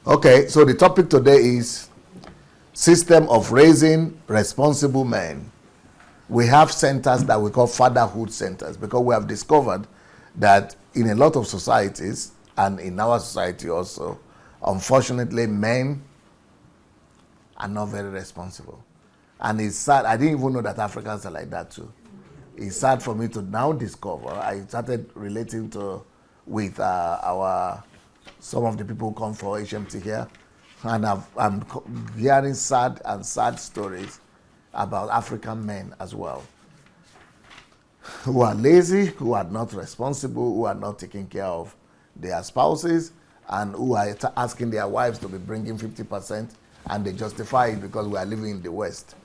Okay, so the topic today is system of raising responsible men. We have centers that we call fatherhood centers because we have discovered that in a lot of societies and in our society also, unfortunately, men are not very responsible. And it's sad. I didn't even know that Africans are like that too. It's sad for me to now discover. I started relating to with our some of the people who come for HMT here, and I'm hearing sad stories about African men as well, who are lazy, who are not responsible, who are not taking care of their spouses, and who are asking their wives to be bringing 50%, and they justify it because we are living in the West.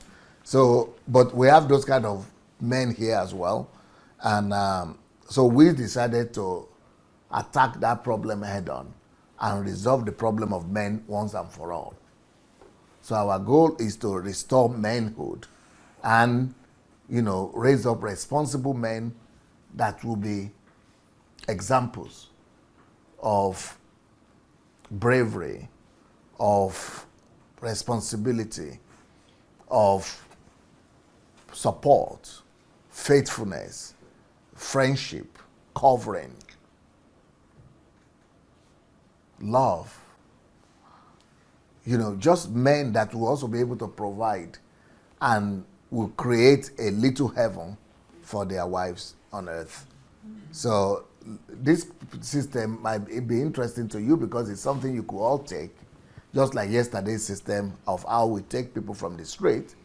So, but we have those kind of men here as well, and so we decided to attack that problem head on and resolve the problem of men once and for all. So our goal is to restore manhood and, raise up responsible men that will be examples of bravery, of responsibility, of support, faithfulness, friendship, covering, love. Just men that will also be able to provide and will create a little heaven for their wives on earth. So this system might be interesting to you because it's something you could all take, just like yesterday's system of how we take people from the street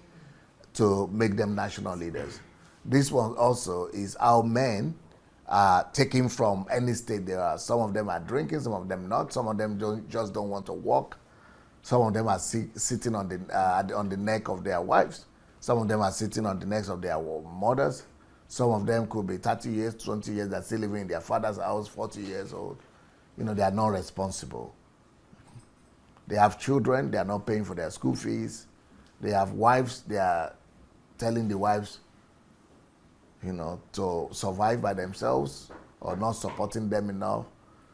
to make them national leaders. This one also is how men are taken from any state they are. Some of them are drinking, some of them not. Some of them don't want to walk. Some of them are sitting on the neck of their wives. Some of them are sitting on the necks of their mothers. Some of them could be 30 years, 20 years, they're still living in their father's house, 40 years old. They are not responsible. They have children, they are not paying for their school fees. They have wives, they are telling the wives, to survive by themselves or not supporting them enough.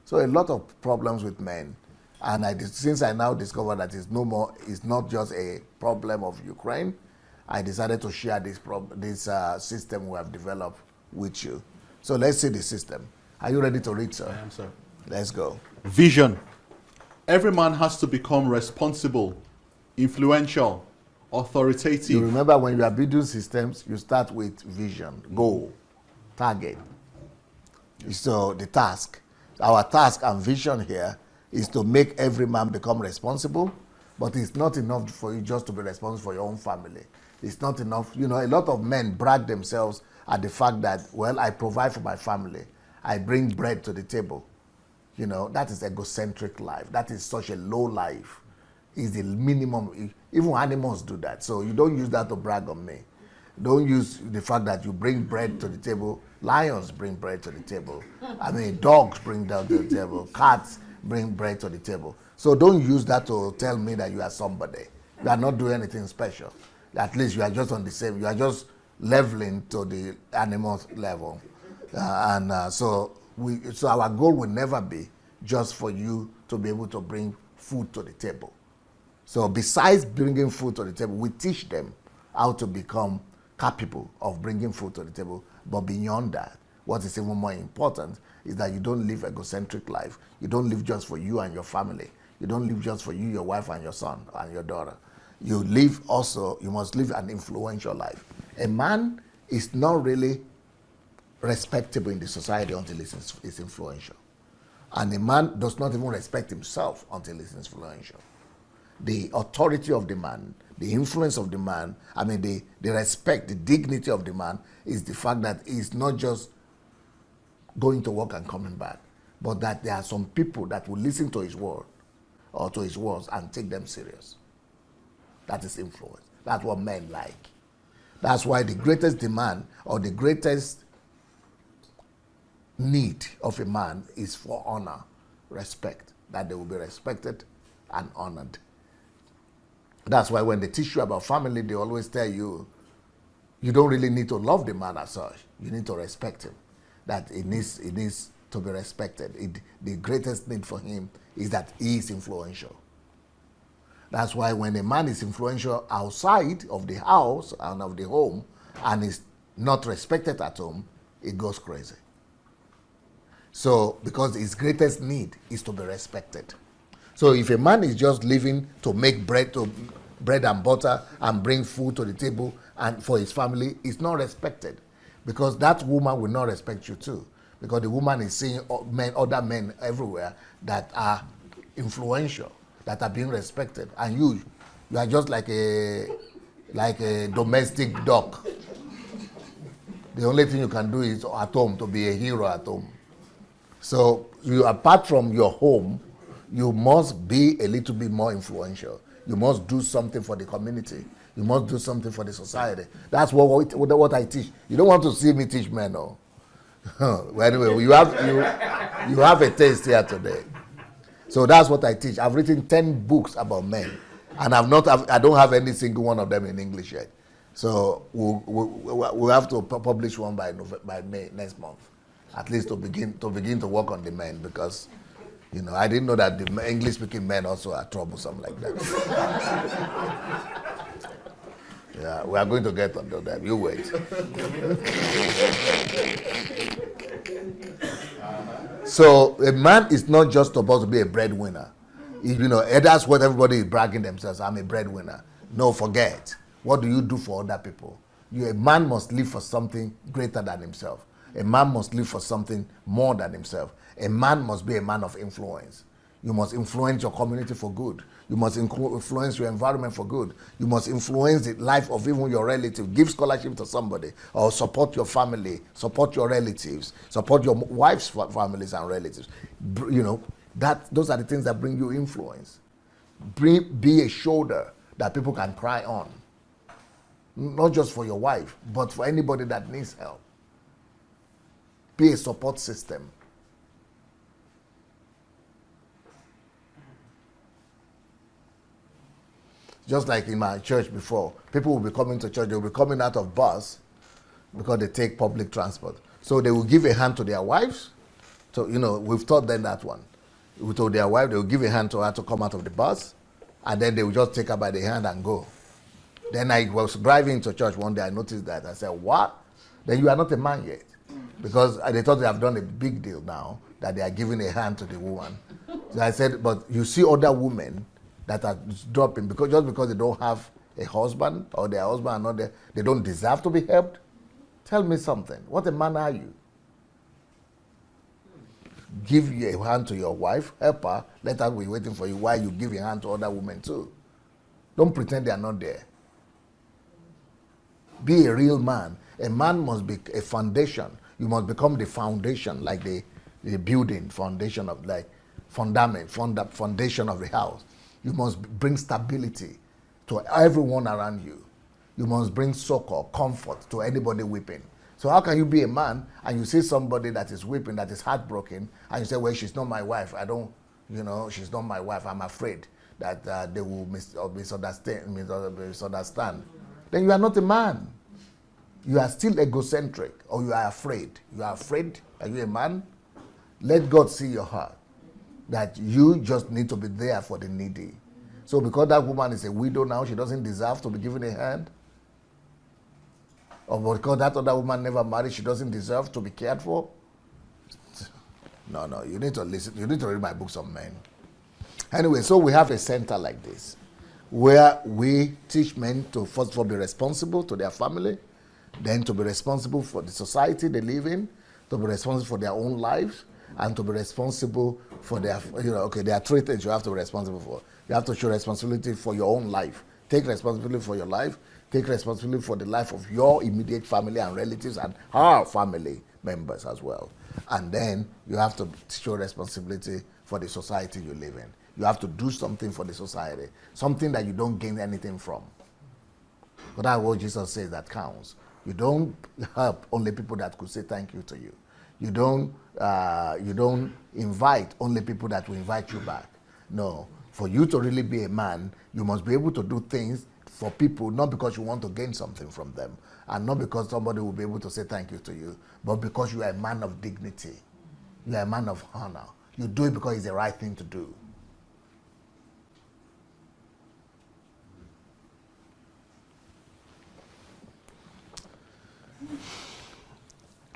So a lot of problems with men. And since I now discovered that it's not just a problem of Ukraine, I decided to share this system we have developed with you. So let's see the system. Are you ready to read, sir? I am, sir. Let's go. Vision. Every man has to become responsible, influential, authoritative. You remember when you are building systems, you start with vision, goal, target. So the task, our task and vision here is to make every man become responsible, but it's not enough for you just to be responsible for your own family. It's not enough. A lot of men brag themselves at the fact that, well, I provide for my family. I bring bread to the table. That is egocentric life. That is such a low life. It's the minimum. Even animals do that. So you don't use that to brag on me. Don't use the fact that you bring bread to the table. Lions bring bread to the table. Dogs bring down to the table. Cats bring bread to the table. So don't use that to tell me that you are somebody. You are not doing anything special. At least you are just on the same. You are just leveling to the animal level. So our goal will never be just for you to be able to bring food to the table. So besides bringing food to the table, we teach them how to become capable of bringing food to the table. But beyond that, what is even more important is that you don't live egocentric life. You don't live just for you and your family. You don't live just for you, your wife, and your son, and your daughter. You must live an influential life. A man is not really respectable in the society until he's influential. And a man does not even respect himself until he's influential. The authority of the man, the influence of the man, the respect, the dignity of the man is the fact that he's not just going to work and coming back, but that there are some people that will listen to his word or to his words and take them serious. That is influence. That's what men like. That's why the greatest demand or the greatest need of a man is for honor, respect, that they will be respected and honored. That's why when they teach you about family, they always tell you, you don't really need to love the man as such. You need to respect him. That it needs to be respected. The greatest need for him is that he is influential. That's why when a man is influential outside of the house and of the home and is not respected at home, it goes crazy. So, because his greatest need is to be respected. So if a man is just living to make bread and butter and bring food to the table and for his family, he's not respected. Because that woman will not respect you too. Because the woman is seeing other men everywhere that are influential, that are being respected. And you are just like a domestic dog. The only thing you can do is at home, to be a hero at home. So apart from your home, you must be a little bit more influential. You must do something for the community. You must do something for the society. That's what I teach. You don't want to see me teach men, no. Well, anyway, you have a taste here today. So that's what I teach. I've written 10 books about men, and I don't have any single one of them in English yet. So we'll have to publish one by May next month, at least to begin to work on the men, because I didn't know that the English-speaking men also are troublesome like that. Yeah, we are going to get onto them. You wait. So a man is not just supposed to be a breadwinner. That's what everybody is bragging themselves. I'm a breadwinner. No, forget. What do you do for other people? A man must live for something greater than himself. A man must live for something more than himself. A man must be a man of influence. You must influence your community for good. You must influence your environment for good. You must influence the life of even your relative. Give scholarship to somebody, or support your family, support your relatives, support your wife's families and relatives. Those are the things that bring you influence. Be a shoulder that people can cry on. Not just for your wife, but for anybody that needs help. Be a support system. Just like in my church before, people will be coming to church, they will be coming out of bus because they take public transport. So they will give a hand to their wives. So, we've taught them that one. We told their wife, they will give a hand to her to come out of the bus, and then they will just take her by the hand and go. Then I was driving to church one day, I noticed that. I said, what? Then you are not a man yet. Because they thought they have done a big deal now, that they are giving a hand to the woman. So I said, but you see other women that are dropping just because they don't have a husband, or their husband are not there, they don't deserve to be helped? Tell me something. What a man are you? Give a hand to your wife, help her, let her be waiting for you while you give a hand to other women too. Don't pretend they are not there. Be a real man. A man must be a foundation. You must become the foundation, like the building foundation of foundation of the house. You must bring stability to everyone around you. You must bring succor, comfort to anybody weeping. So how can you be a man and you see somebody that is weeping, that is heartbroken, and you say, well, she's not my wife. She's not my wife. I'm afraid that they will misunderstand. Then you are not a man. You are still egocentric, or you are afraid. You are afraid? Are you a man? Let God see your heart, that you just need to be there for the needy. So because that woman is a widow now, she doesn't deserve to be given a hand? Or because that other woman never married, she doesn't deserve to be cared for? No, you need to listen. You need to read my books on men. Anyway, so we have a center like this, where we teach men to first of all be responsible to their family, then to be responsible for the society they live in, to be responsible for their own lives, and to be responsible for their, there are 3 things you have to be responsible for. You have to show responsibility for your own life. Take responsibility for your life. Take responsibility for the life of your immediate family and relatives and our family members as well. And then you have to show responsibility for the society you live in. You have to do something for the society, something that you don't gain anything from. But that's what Jesus says that counts. You don't help only people that could say thank you to you. You don't invite only people that will invite you back. No. For you to really be a man, you must be able to do things for people, not because you want to gain something from them, and not because somebody will be able to say thank you to you, but because you are a man of dignity. You are a man of honor. You do it because it's the right thing to do.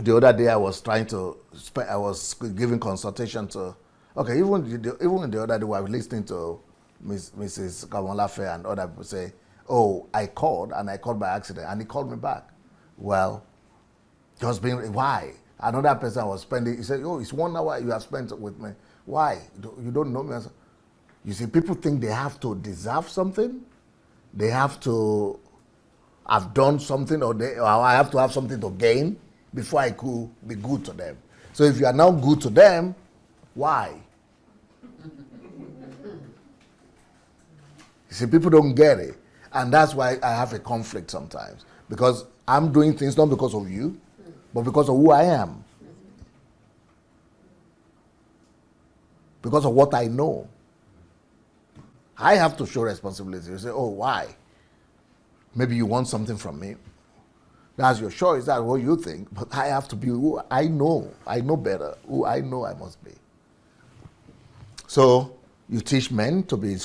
The other day I was I was giving consultation to, okay, even the other day I was listening to Mrs. Kamalafe and other people say, oh, I called by accident and he called me back. Well, just being, why? Another person was spending, he said, oh, it's 1 hour you have spent with me. Why? You don't know me? I said, you see, people think they have to deserve something. They have to have done something, or I have to have something to gain before I could be good to them. So if you are now good to them, why? You see, people don't get it. And that's why I have a conflict sometimes. Because I'm doing things not because of you, but because of who I am. Because of what I know. I have to show responsibility. You say, oh, why? Maybe you want something from me. That's your choice. That's what you think. But I have to be who I know. I know better. Who I know I must be. So you teach men to be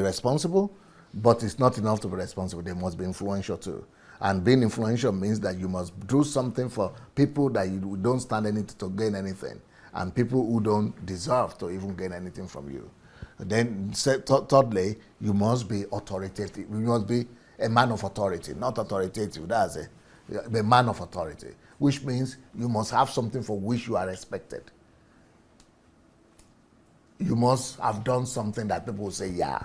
responsible, but it's not enough to be responsible. They must be influential too. And being influential means that you must do something for people that you don't stand anything to gain anything, and people who don't deserve to even gain anything from you. Then thirdly, you must be authoritative. You must be a man of authority, not authoritative. That's it. A man of authority, which means you must have something for which you are respected. You must have done something that people will say, yeah,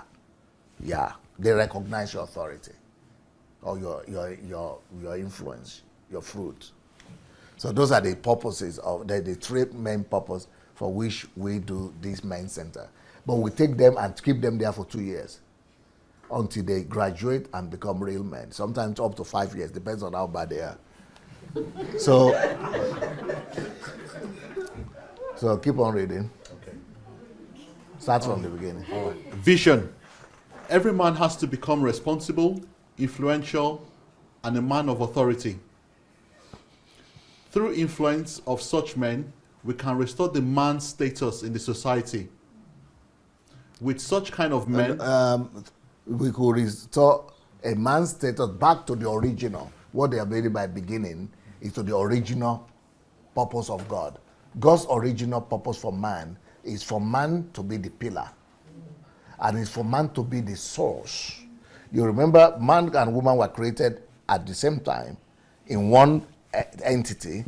they recognize your authority or your influence, your fruit. So those are the purposes of the three main purposes for which we do this men center. But we take them and keep them there for 2 years until they graduate and become real men. Sometimes up to 5 years, depends on how bad they are. So keep on reading. Okay. Start from the beginning. All right. Vision. Every man has to become responsible, influential, and a man of authority. Through influence of such men, we can restore the man's status in the society. With such kind of men, we could restore a man's status back to the original. What they are made by beginning is to the original purpose of God. God's original purpose for man is for man to be the pillar, and it's for man to be the source. You remember, man and woman were created at the same time in one entity,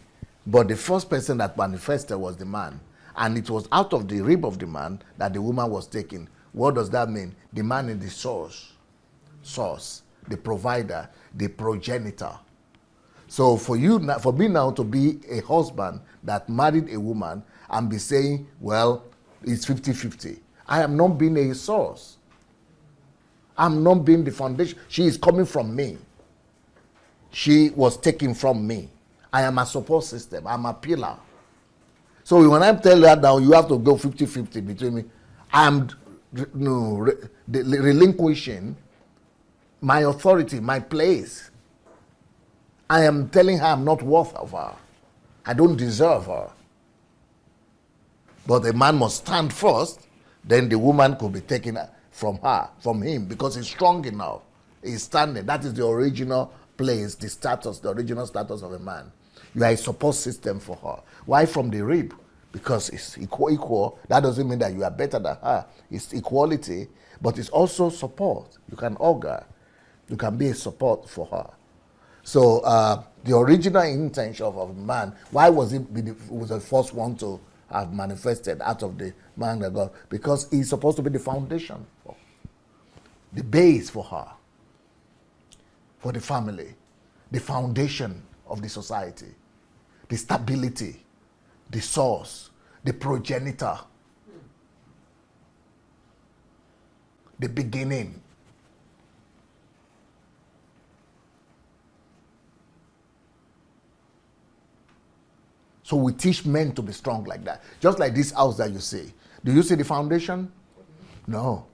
but the first person that manifested was the man, and it was out of the rib of the man that the woman was taken. What does that mean? The man is the source, the provider, the progenitor. So for me now to be a husband that married a woman and be saying, well, it's 50-50, I am not being a source. I'm not being the foundation. She is coming from me. She was taken from me. I am a support system. I'm a pillar. So when I tell her now, you have to go 50-50 between me, I'm relinquishing my authority, my place. I am telling her I'm not worth of her. I don't deserve her. But the man must stand first, then the woman could be taken from him, because he's strong enough. He's standing. That is the original place, the original status of a man. You are a support system for her. Why from the rib? Because it's equal. That doesn't mean that you are better than her. It's equality, but it's also support. You can augur. You can be a support for her. So the original intention of man, why was he was the first one to have manifested out of the man that God? Because he's supposed to be the foundation, the base for her, for the family, the foundation of the society, the stability, the source, the progenitor, the beginning. So we teach men to be strong like that. Just like this house that you see. Do you see the foundation? No.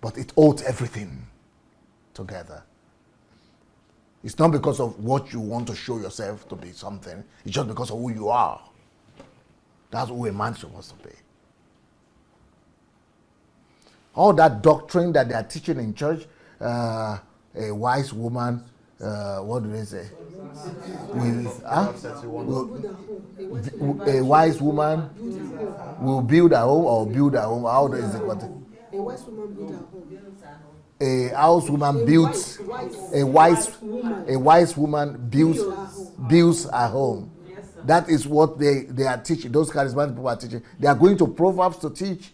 But it holds everything together. It's not because of what you want to show yourself to be something. It's just because of who you are. That's who a man's supposed to be. All that doctrine that they are teaching in church, a wise woman what do they say? Proverbs 31. A wise woman will build a home or build a home. How is it? What? A wise woman builds a home. A house woman builds. A wise woman builds a home. That is what they are teaching. Those charismatic people are teaching. They are going to Proverbs to teach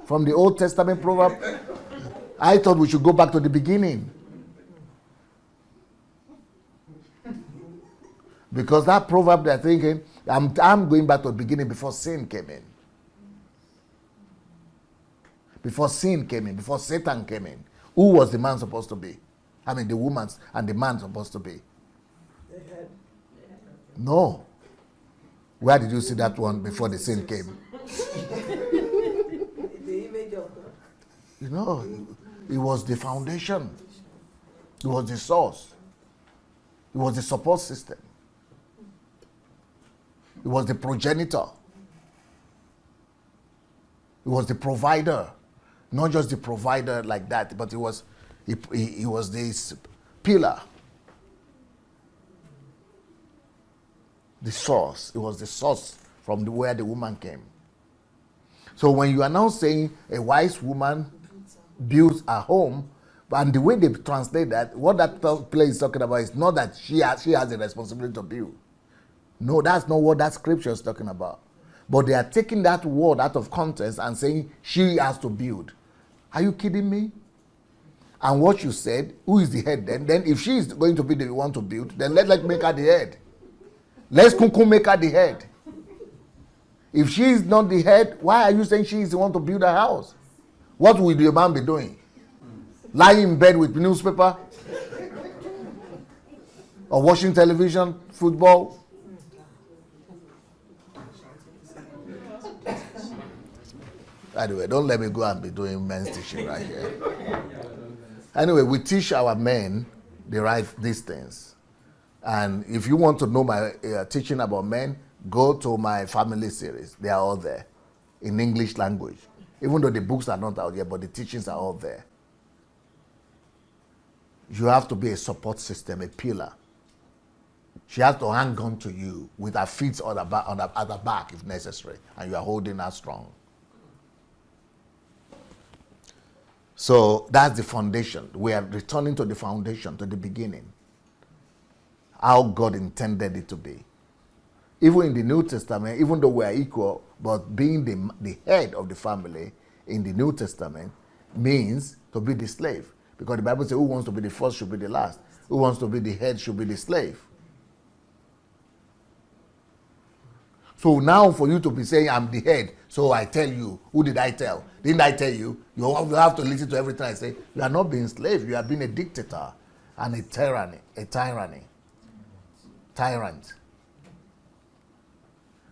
from the Old Testament proverb. I thought we should go back to the beginning. Because that proverb they're thinking, I'm going back to the beginning before sin came in. Before sin came in, before Satan came in. Who was the man supposed to be? I mean, the woman and the man supposed to be? No. Where did you see that one before the sin came? The image of God. You know, it was the foundation. It was the source. It was the support system. It was the progenitor. It was the provider. Not just the provider like that, but he was this pillar. The source. It was the source from where the woman came. So when you are now saying a wise woman builds a home, and the way they translate that, what that place is talking about is not that she has the responsibility to build. No, that's not what that scripture is talking about. But they are taking that word out of context and saying she has to build. Are you kidding me? And what you said, who is the head then? Then if she is going to be the one to build, then let's make her the head. Let's make her the head. If she is not the head, why are you saying she is the one to build a house? What will the man be doing? Lying in bed with newspaper? Or watching television, football? Anyway, don't let me go and be doing men's teaching right here. Anyway, we teach our men these things. And if you want to know my teaching about men, go to my family series. They are all there in English language. Even though the books are not out yet, but the teachings are all there. You have to be a support system, a pillar. She has to hang on to you with her feet on the back if necessary, and you are holding her strong. So that's the foundation. We are returning to the foundation, to the beginning. How God intended it to be. Even in the New Testament, even though we are equal, but being the head of the family in the New Testament means to be the slave. Because the Bible says who wants to be the first should be the last. Who wants to be the head should be the slave. So now for you to be saying, I'm the head, so I tell you, who did I tell? Didn't I tell you? You have to listen to everything I say. You are not being slave, you are being a dictator and a tyrant.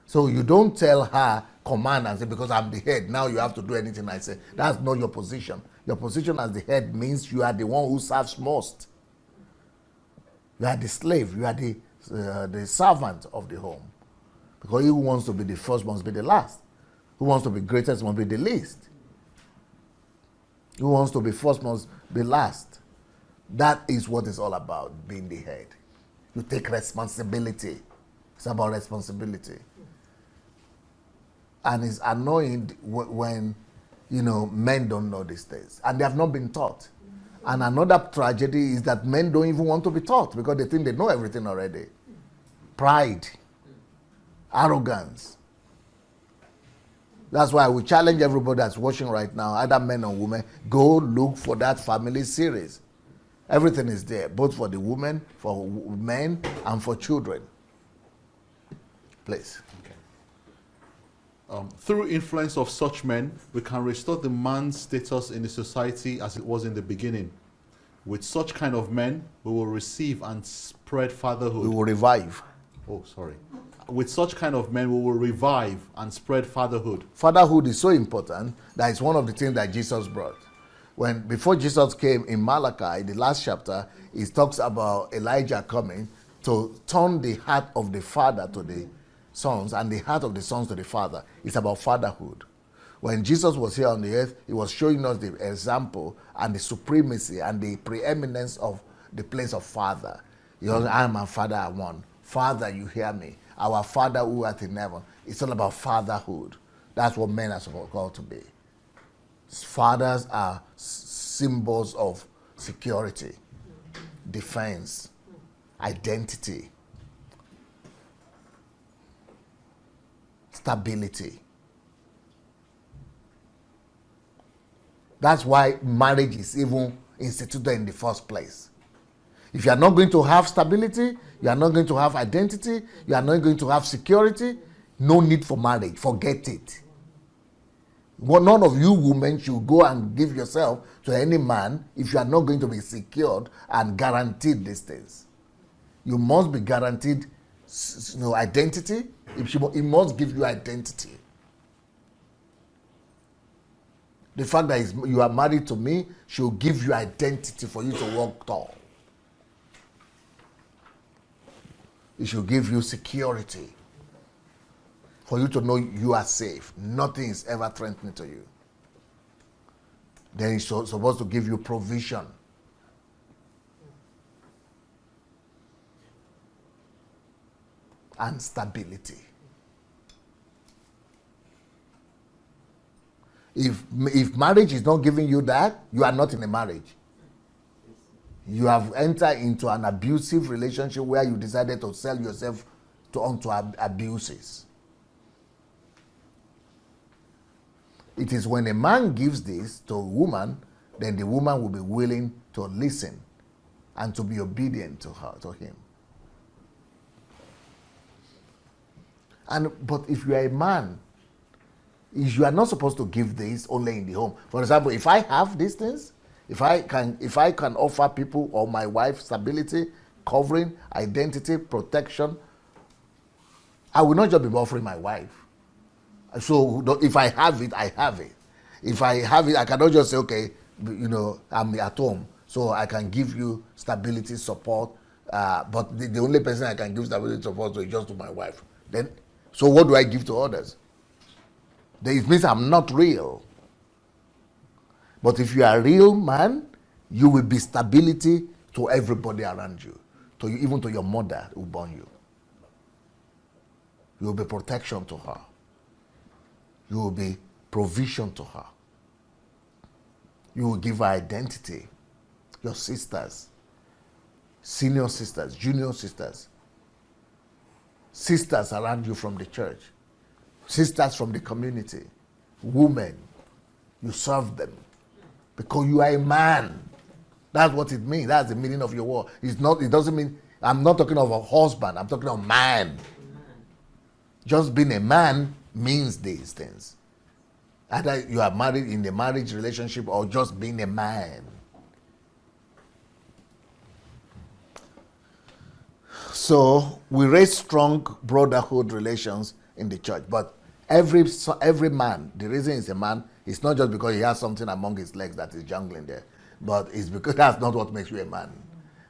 So you don't tell her, command and say, because I'm the head, now you have to do anything I say. That's not your position. Your position as the head means you are the one who serves most. You are the slave, you are the servant of the home. Because he who wants to be the first must be the last. Who wants to be greatest must be the least. Who wants to be first must be last. That is what it's all about, being the head. You take responsibility. It's about responsibility. And it's annoying when men don't know these things. And they have not been taught. And another tragedy is that men don't even want to be taught because they think they know everything already. Pride. Arrogance. That's why we challenge everybody that's watching right now, either men or women, go look for that family series. Everything is there, both for the women, for men, and for children. Please. Okay. Through influence of such men, we can restore the man's status in the society as it was in the beginning. With such kind of men, we will receive and spread fatherhood. We will revive. With such kind of men, we will revive and spread fatherhood. Fatherhood is so important that it's one of the things that Jesus brought. Before Jesus came in Malachi, the last chapter, it talks about Elijah coming to turn the heart of the father to the sons and the heart of the sons to the father. It's about fatherhood. When Jesus was here on the earth, he was showing us the example and the supremacy and the preeminence of the place of father. You know, I am a father I one. Father, you hear me. Our Father who art in heaven. It's all about fatherhood. That's what men are called to be. Fathers are symbols of security, defense, identity, stability. That's why marriage is even instituted in the first place. If you are not going to have stability, you are not going to have identity, you are not going to have security, no need for marriage. Forget it. Well, none of you women should go and give yourself to any man if you are not going to be secured and guaranteed these things. You must be guaranteed, identity. It must give you identity. The fact that you are married to me should give you identity for you to walk tall. It should give you security for you to know you are safe. Nothing is ever threatening to you. Then it's supposed to give you provision. And stability. If marriage is not giving you that, you are not in a marriage. You have entered into an abusive relationship where you decided to sell yourself onto abuses. It is when a man gives this to a woman, then the woman will be willing to listen and to be obedient to him. But if you are a man, you are not supposed to give this only in the home. For example, if I have these things, if I can offer people or my wife stability, covering, identity, protection, I will not just be offering my wife. So if I have it, I have it. If I have it, I cannot just say, okay, I'm at home, so I can give you stability, support, but the only person I can give stability, support to is just to my wife. Then, so what do I give to others? Then it means I'm not real. But if you are a real man, you will be stability to everybody around you, even to your mother who born you. You will be protection to her. You will be provision to her. You will give her identity. Your sisters, senior sisters, junior sisters, sisters around you from the church, sisters from the community, women, you serve them. Because you are a man. That's what it means. That's the meaning of your word. It doesn't mean, I'm not talking of a husband, I'm talking of man. Just being a man means these things. Either you are married in a marriage relationship or just being a man. So we raise strong brotherhood relations in the church. But every man, the reason he's a man, it's not just because he has something among his legs that is jangling there, but it's because that's not what makes you a man.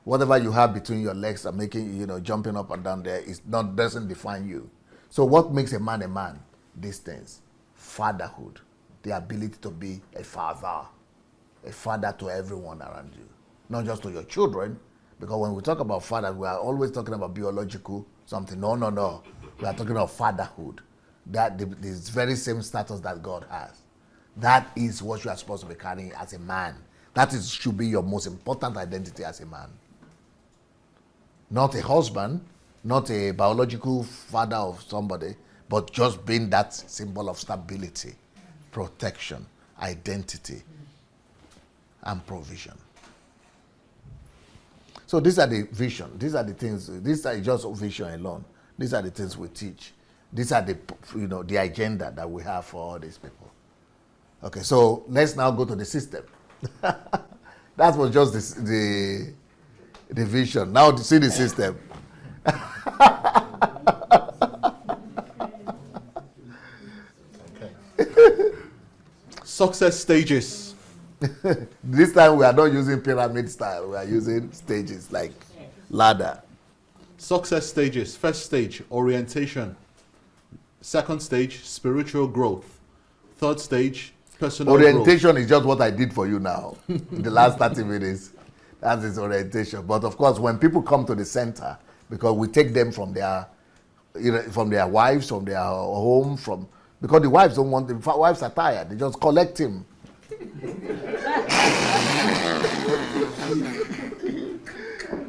Whatever you have between your legs and making, jumping up and down there, doesn't define you. So what makes a man? These things. Fatherhood. The ability to be a father to everyone around you. Not just to your children, because when we talk about father, we are always talking about biological something. No. We are talking about fatherhood. That this very same status that God has. That is what you are supposed to be carrying as a man. Should be your most important identity as a man. Not a husband, not a biological father of somebody, but just being that symbol of stability, protection, identity, and provision. So these are the vision. These are the things. These are just vision alone. These are the things we teach. These are the agenda that we have for all these people. Okay, so let's now go to the system. That was just the vision. Now to see the system. Success stages. This time we are not using pyramid style. We are using stages like ladder. Success stages. First stage, orientation. Second stage, spiritual growth. Third stage, personal orientation growth. is just what I did for you now in the last 30 minutes. That's his orientation. But of course, when people come to the center, because we take them from their, from their wives, from their home, because the wives don't want, the wives are tired. They just collect him.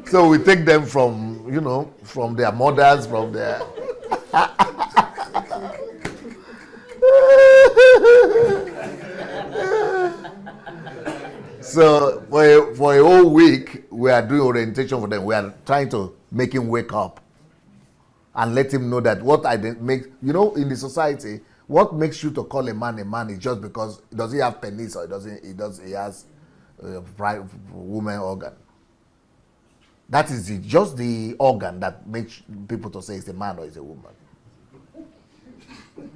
So we take them from, from their mothers, from their. So for a whole week, we are doing orientation for them. We are trying to make him wake up and let him know that what in the society, what makes you to call a man is just because does he have penis or he has a woman organ. That is just the organ that makes people to say it's a man or it's a woman.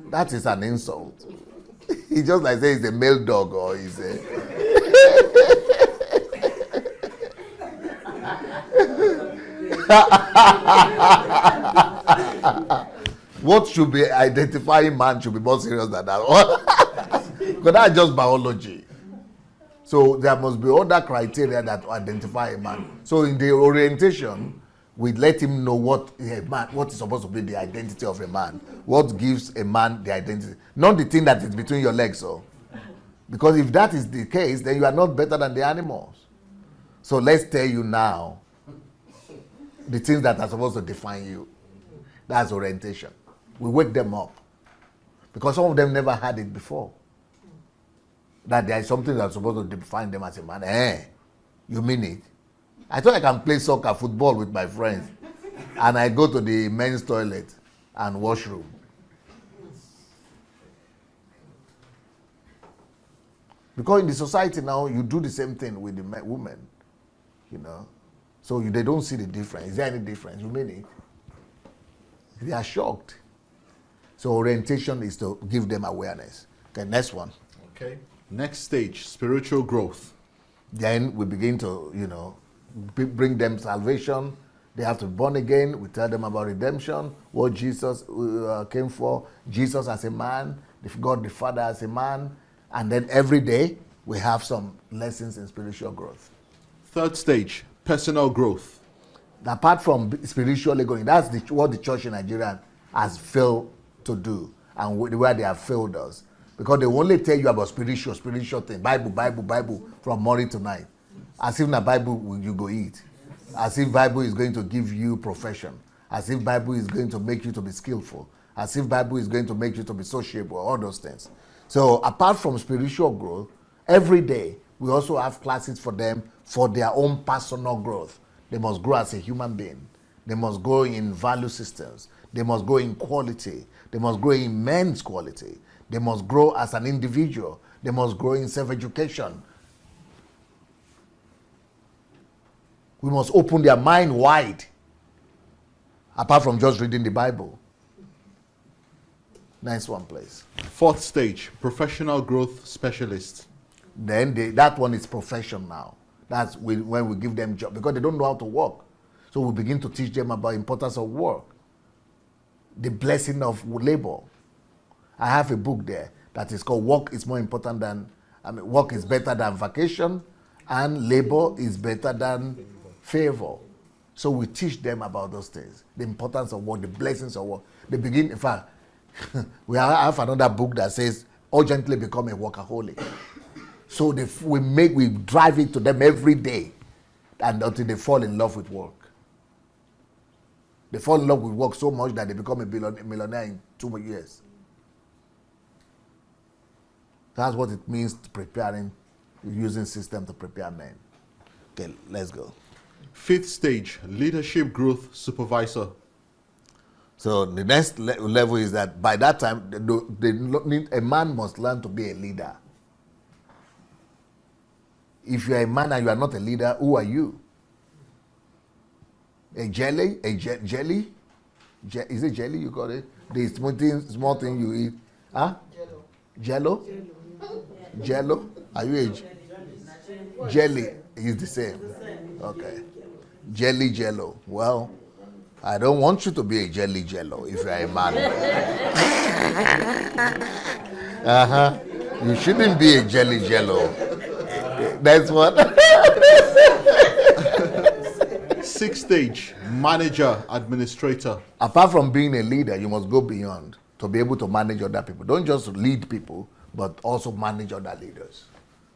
That is an insult. It's just like saying it's a male dog or it's a. What should be identifying man should be more serious than that. Because that's just biology. So there must be other criteria that identify a man. So in the orientation, we let him know what is supposed to be the identity of a man. What gives a man the identity. Not the thing that is between your legs. Because if that is the case, then you are not better than the animals. So let's tell you now the things that are supposed to define you. That's orientation. We wake them up. Because some of them never had it before. That there is something that's supposed to define them as a man. You mean it? I thought I can play soccer, football with my friends. And I go to the men's toilet and washroom. Because in the society now, you do the same thing with the women. So they don't see the difference. Is there any difference? You mean it? They are shocked. So orientation is to give them awareness. Okay, next one. Okay. Next stage, spiritual growth. Then we begin to, bring them salvation. They have to be born again. We tell them about redemption, what Jesus came for, Jesus as a man, God the Father as a man. And then every day, we have some lessons in spiritual growth. Third stage, personal growth. Apart from spiritually going, that's what the church in Nigeria has failed to do, and where they have failed us. Because they only tell you about spiritual thing, Bible, from morning to night. As if in the Bible you go eat. As if Bible is going to give you profession. As if Bible is going to make you to be skillful. As if Bible is going to make you to be sociable, all those things. So apart from spiritual growth, every day we also have classes for them for their own personal growth. They must grow as a human being. They must grow in value systems. They must grow in quality. They must grow in men's quality. They must grow as an individual. They must grow in self-education. We must open their mind wide, apart from just reading the Bible. Nice one, please. Fourth stage, professional growth specialist. Then that one is profession now. That's when we give them job, because they don't know how to work. So we begin to teach them about the importance of work, the blessing of labor. I have a book there that is called Work is More Important Than, Work is Better Than Vacation, and Labor is Better Than Favor. So we teach them about those things, the importance of work, the blessings of work. They begin, in fact, we have another book that says, urgently become a workaholic. So we drive it to them every day, and until they fall in love with work. They fall in love with work so much that they become a millionaire in 2 years. That's what it means to preparing, using system to prepare men. Okay, let's go. Fifth stage, leadership growth supervisor. So the next level is that by that time, a man must learn to be a leader. If you are a man and you are not a leader, who are you? A jelly? Jelly? Is it jelly you call it? The small thing you eat. Huh? Jello? Jello? Are you a jelly? Is the same. Okay. Jello. Well, I don't want you to be a jello if you are a man. You shouldn't be a jello. That's what. Sixth stage, manager, administrator. Apart from being a leader, you must go beyond to be able to manage other people. Don't just lead people, but also manage other leaders.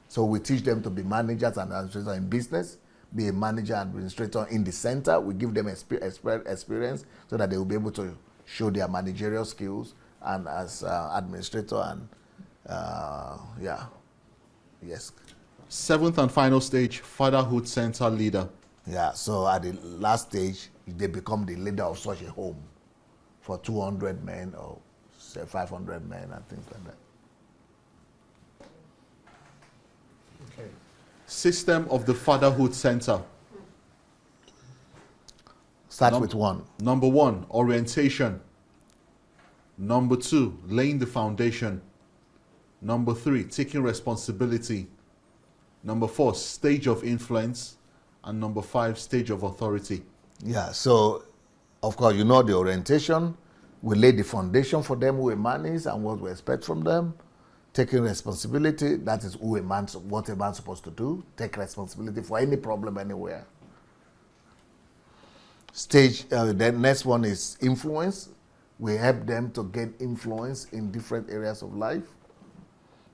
So we teach them to be managers and administrators in business, be a manager and administrator in the center. We give them experience so that they will be able to show their managerial skills and as administrator and yes. Seventh and final stage, fatherhood center leader. Yeah, so at the last stage, they become the leader of such a home for 200 men or say 500 men and things like that. Okay. System of the fatherhood center. Start with one. Number 1, orientation. Number 2, laying the foundation. Number 3, taking responsibility. Number 4, stage of influence. And number 5, stage of authority. Yeah, so of course, you know the orientation. We lay the foundation for them who a man is and what we expect from them. Taking responsibility, that is what a man's supposed to do. Take responsibility for any problem anywhere. The next one is influence. We help them to gain influence in different areas of life.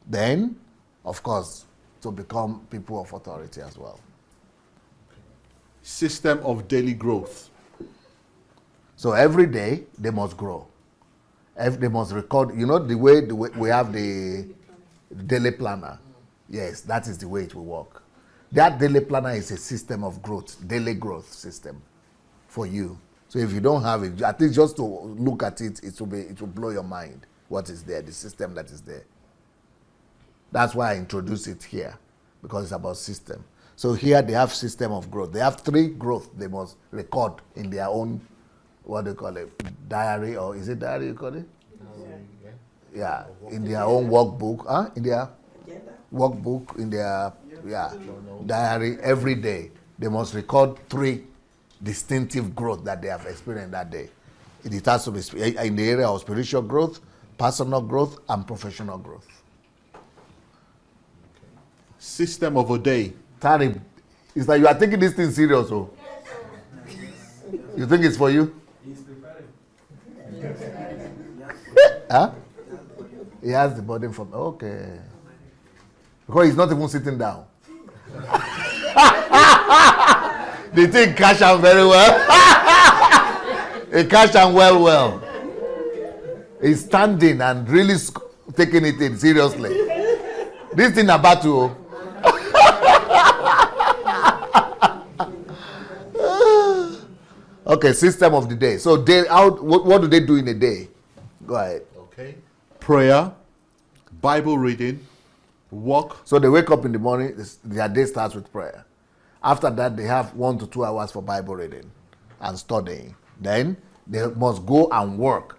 Then, of course, to become people of authority as well. System of daily growth. So every day they must grow. They must record. You know the way we have the daily planner. Yes, that is the way it will work. That daily planner is a system of growth, daily growth system for you. So if you don't have it, at least just to look at it, it will blow your mind. What is there? The system that is there. That's why I introduced it here, because it's about system. So here they have system of growth. They have 3 growth they must record in their own, what do you call it, diary, or is it diary you call it? Yeah, in their own workbook, in their workbook, in their diary every day. They must record 3 distinctive growth that they have experienced that day. It has to be in the area of spiritual growth, personal growth, and professional growth. System of a day. Tariq, it's like you are taking this thing serious, oh. You think it's for you? He's preparing. Huh? He has the burden from, okay. Because he's not even sitting down. The thing cash out very well. He cash out well. He's standing and really taking it in seriously. This thing about to. Okay, system of the day. So what do they do in a day? Go ahead. Okay. Prayer, Bible reading, walk. So they wake up in the morning, their day starts with prayer. After that, they have 1 to 2 hours for Bible reading and studying. Then they must go and work.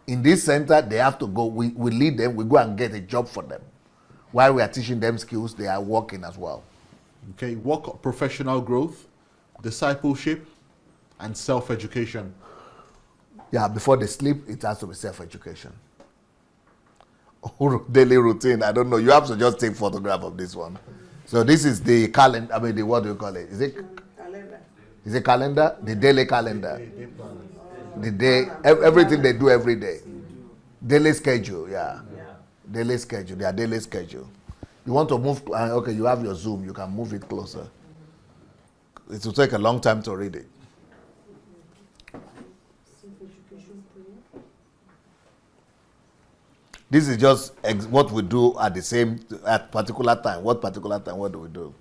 In this center, they have to go. We lead them. We go and get a job for them. While we are teaching them skills, they are working as well. Okay. Walk, professional growth, discipleship, and self-education. Yeah, before they sleep, it has to be self-education. Daily routine, I don't know. You have to just take photograph of this one. So this is the calendar, what do you call it? Is it Calendar. Is it calendar? The daily calendar. The day, everything they do every day. Daily schedule, yeah. Daily schedule, their daily schedule. You want to move, okay, you have your Zoom, you can move it closer. It will take a long time to read it. This is just what we do at particular time. What particular time? What do we do?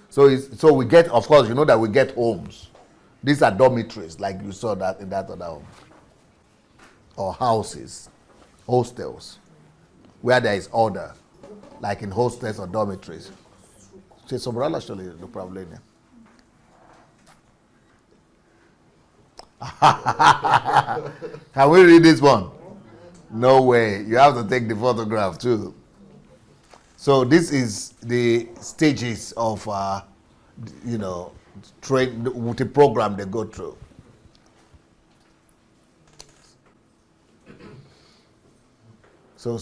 So we get, of course, you know that we get homes. These are dormitories, like you saw that in that other home, or houses, hostels, where there is order, like in hostels or dormitories. C'è sopra lasciali lo problema. Can we read this one? No way. You have to take the photograph too. So this is the stages of, the program they go through. So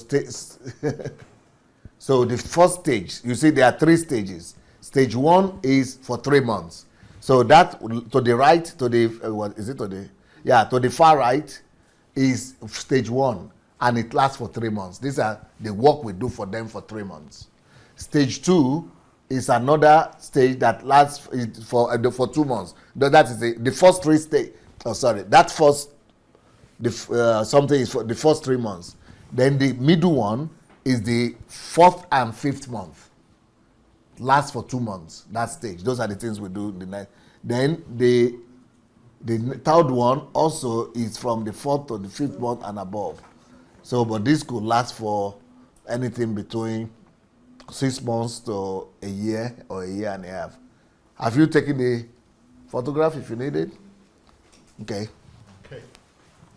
so the first stage, you see there are 3 stages. Stage 1 is for 3 months. So that to the right, to the what is it to the to the far right is stage 1, and it lasts for 3 months. These are the work we do for them for 3 months. Stage 2 is another stage that lasts for 2 months. That is the first 3 stage. Oh, sorry, that first something is for the first 3 months. Then the middle one is the 4th and 5th month. Lasts for 2 months. That stage. Those are the things we do. Then the 3rd one also is from the 4th to the 5th month and above. So, but this could last for anything between 6 months to a year or a year and a half. Have you taken the photograph if you need it? Okay.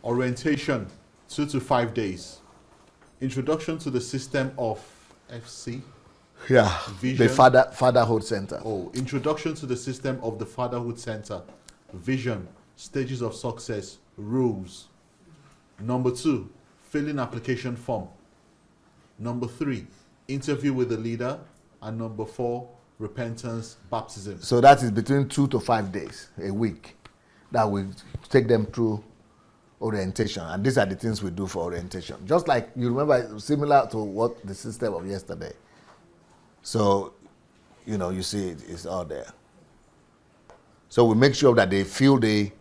Orientation, 2 to 5 days. Introduction to the system of FC. Yeah. Vision. The fatherhood center. Oh, introduction to the system of the fatherhood center. Vision, stages of success, rules. Number 2, filling application form. Number 3, interview with the leader. And number 4, repentance, baptism. So that is between 2 to 5 days, a week, that we take them through orientation. And these are the things we do for orientation. Just like, you remember, similar to what the system of yesterday. So, you see it's all there. So we make sure that they fill the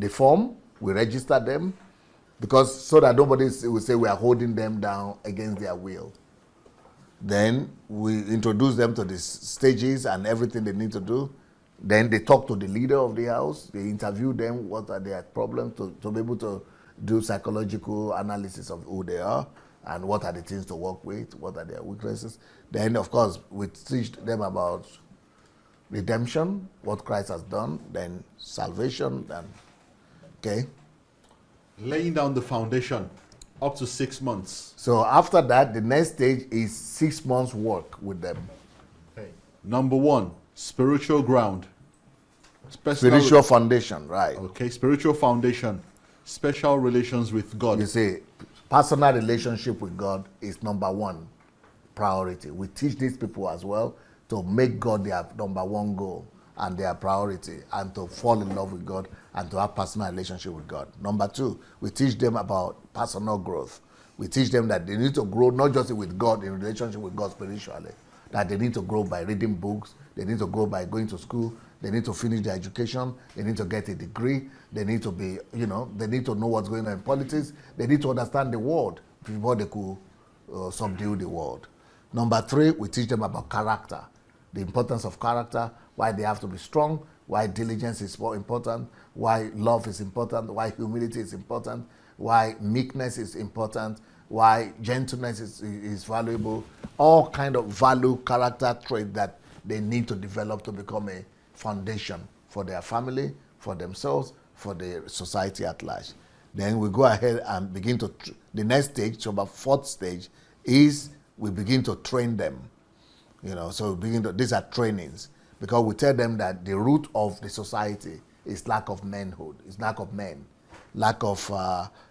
form, we register them, because so that nobody will say we are holding them down against their will. Then we introduce them to the stages and everything they need to do. Then they talk to the leader of the house. They interview them, what are their problems, to be able to do psychological analysis of who they are and what are the things to work with, what are their weaknesses. Then, of course, we teach them about redemption, what Christ has done, then salvation, okay. Laying down the foundation, up to 6 months. So after that, the next stage is 6 months work with them. Okay. Number 1, spiritual ground. Spiritual foundation, right. Okay, spiritual foundation, special relations with God. You see, personal relationship with God is number 1 priority. We teach these people as well to make God their number 1 goal and their priority, and to fall in love with God and to have personal relationship with God. Number 2, we teach them about personal growth. We teach them that they need to grow not just with God, in relationship with God spiritually, that they need to grow by reading books, they need to grow by going to school, they need to finish their education, they need to get a degree, they need to be, they need to know what's going on in politics, they need to understand the world before they could subdue the world. Number 3, we teach them about character, the importance of character, why they have to be strong, why diligence is more important, why love is important, why humility is important, why meekness is important, why gentleness is valuable, all kind of value, character trait that they need to develop to become a foundation for their family, for themselves, for the society at large. Then we go ahead and begin to, the next stage, so about 4th stage, is we begin to train them. So these are trainings, because we tell them that the root of the society is lack of manhood, is lack of men, lack of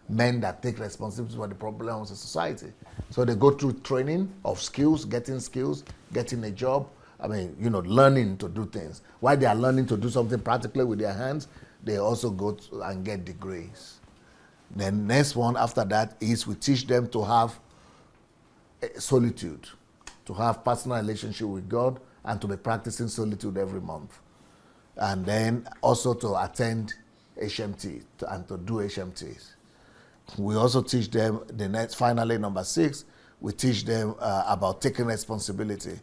men that take responsibility for the problems of society. So they go through training of skills, getting a job, learning to do things. While they are learning to do something practically with their hands, they also go and get degrees. Then next one after that is we teach them to have solitude, to have personal relationship with God, and to be practicing solitude every month. And then also to attend HMT and to do HMTs. We also teach them, finally, number 6, we teach them about taking responsibility.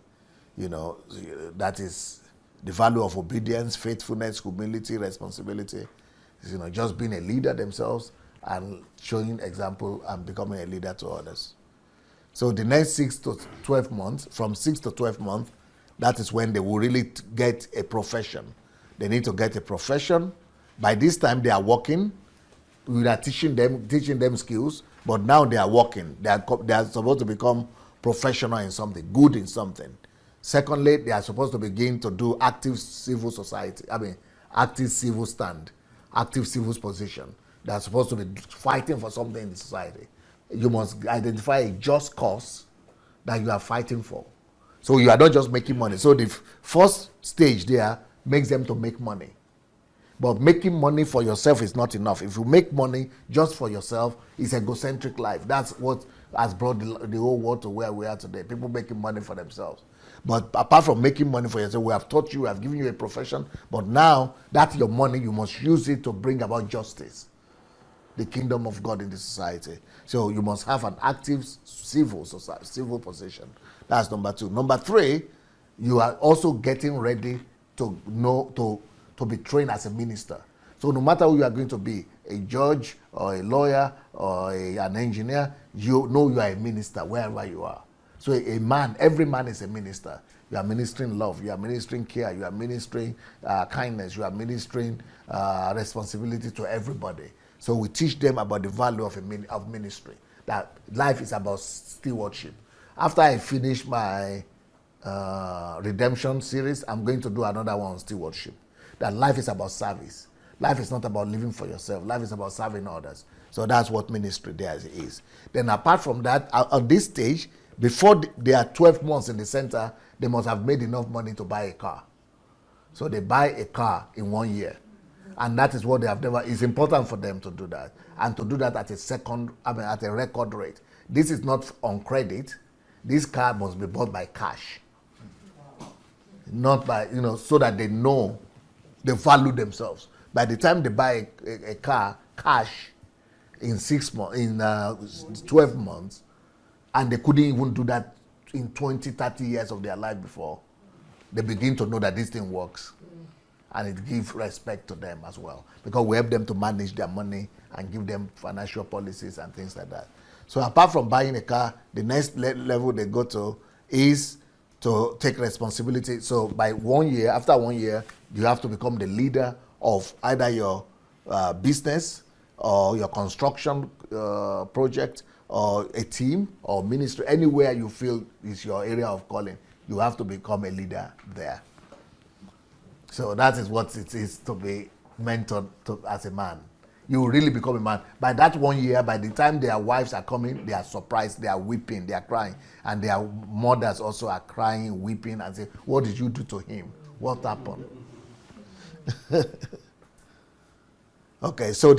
That is the value of obedience, faithfulness, humility, responsibility. Just being a leader themselves and showing example and becoming a leader to others. So the next 6 to 12 months, from 6 to 12 months, that is when they will really get a profession. They need to get a profession. By this time, they are working. We are teaching them skills, but now they are working. They are supposed to become professional in something, good in something. Secondly, they are supposed to begin to do active civil society. Active civil stand, active civil position. They are supposed to be fighting for something in the society. you must identify a just cause that you are fighting for. So you are not just making money. So the first stage there makes them to make money. But making money for yourself is not enough. If you make money just for yourself, it's egocentric life. That's what has brought the whole world to where we are today. People making money for themselves. But apart from making money for yourself, we have taught you, we have given you a profession. But now, that's your money. You must use it to bring about justice, the kingdom of God in the society. So you must have an active civil society, civil position. That's number 2. Number 3, you are also getting ready to know to be trained as a minister. So no matter who you are going to be, a judge or a lawyer or an engineer, you know you are a minister wherever you are. So a man, every man is a minister. You are ministering love, you are ministering care, you are ministering kindness, you are ministering responsibility to everybody. So we teach them about the value of ministry, that life is about stewardship. After I finish my redemption series, I'm going to do another one on stewardship. That life is about service. Life is not about living for yourself. Life is about serving others. So that's what ministry there is. Then apart from that, at this stage, before they are 12 months in the center, they must have made enough money to buy a car. So they buy a car in 1 year. And that is what they have never. It's important for them to do that. And to do that at a record rate. This is not on credit. This car must be bought by cash. Not by, so that they know they value themselves. By the time they buy a car cash in 12 months, and they couldn't even do that in 20, 30 years of their life before, they begin to know that this thing works. And it gives respect to them as well. Because we help them to manage their money and give them financial policies and things like that. So apart from buying a car, the next level they go to is to take responsibility. So by 1 year, after 1 year, you have to become the leader of either your business or your construction project or a team or ministry. Anywhere you feel is your area of calling, you have to become a leader there. So that is what it is to be mentored as a man. You will really become a man. By that 1 year, by the time their wives are coming, they are surprised, they are weeping, they are crying. And their mothers also are crying, weeping, and say, what did you do to him? What happened? Okay, so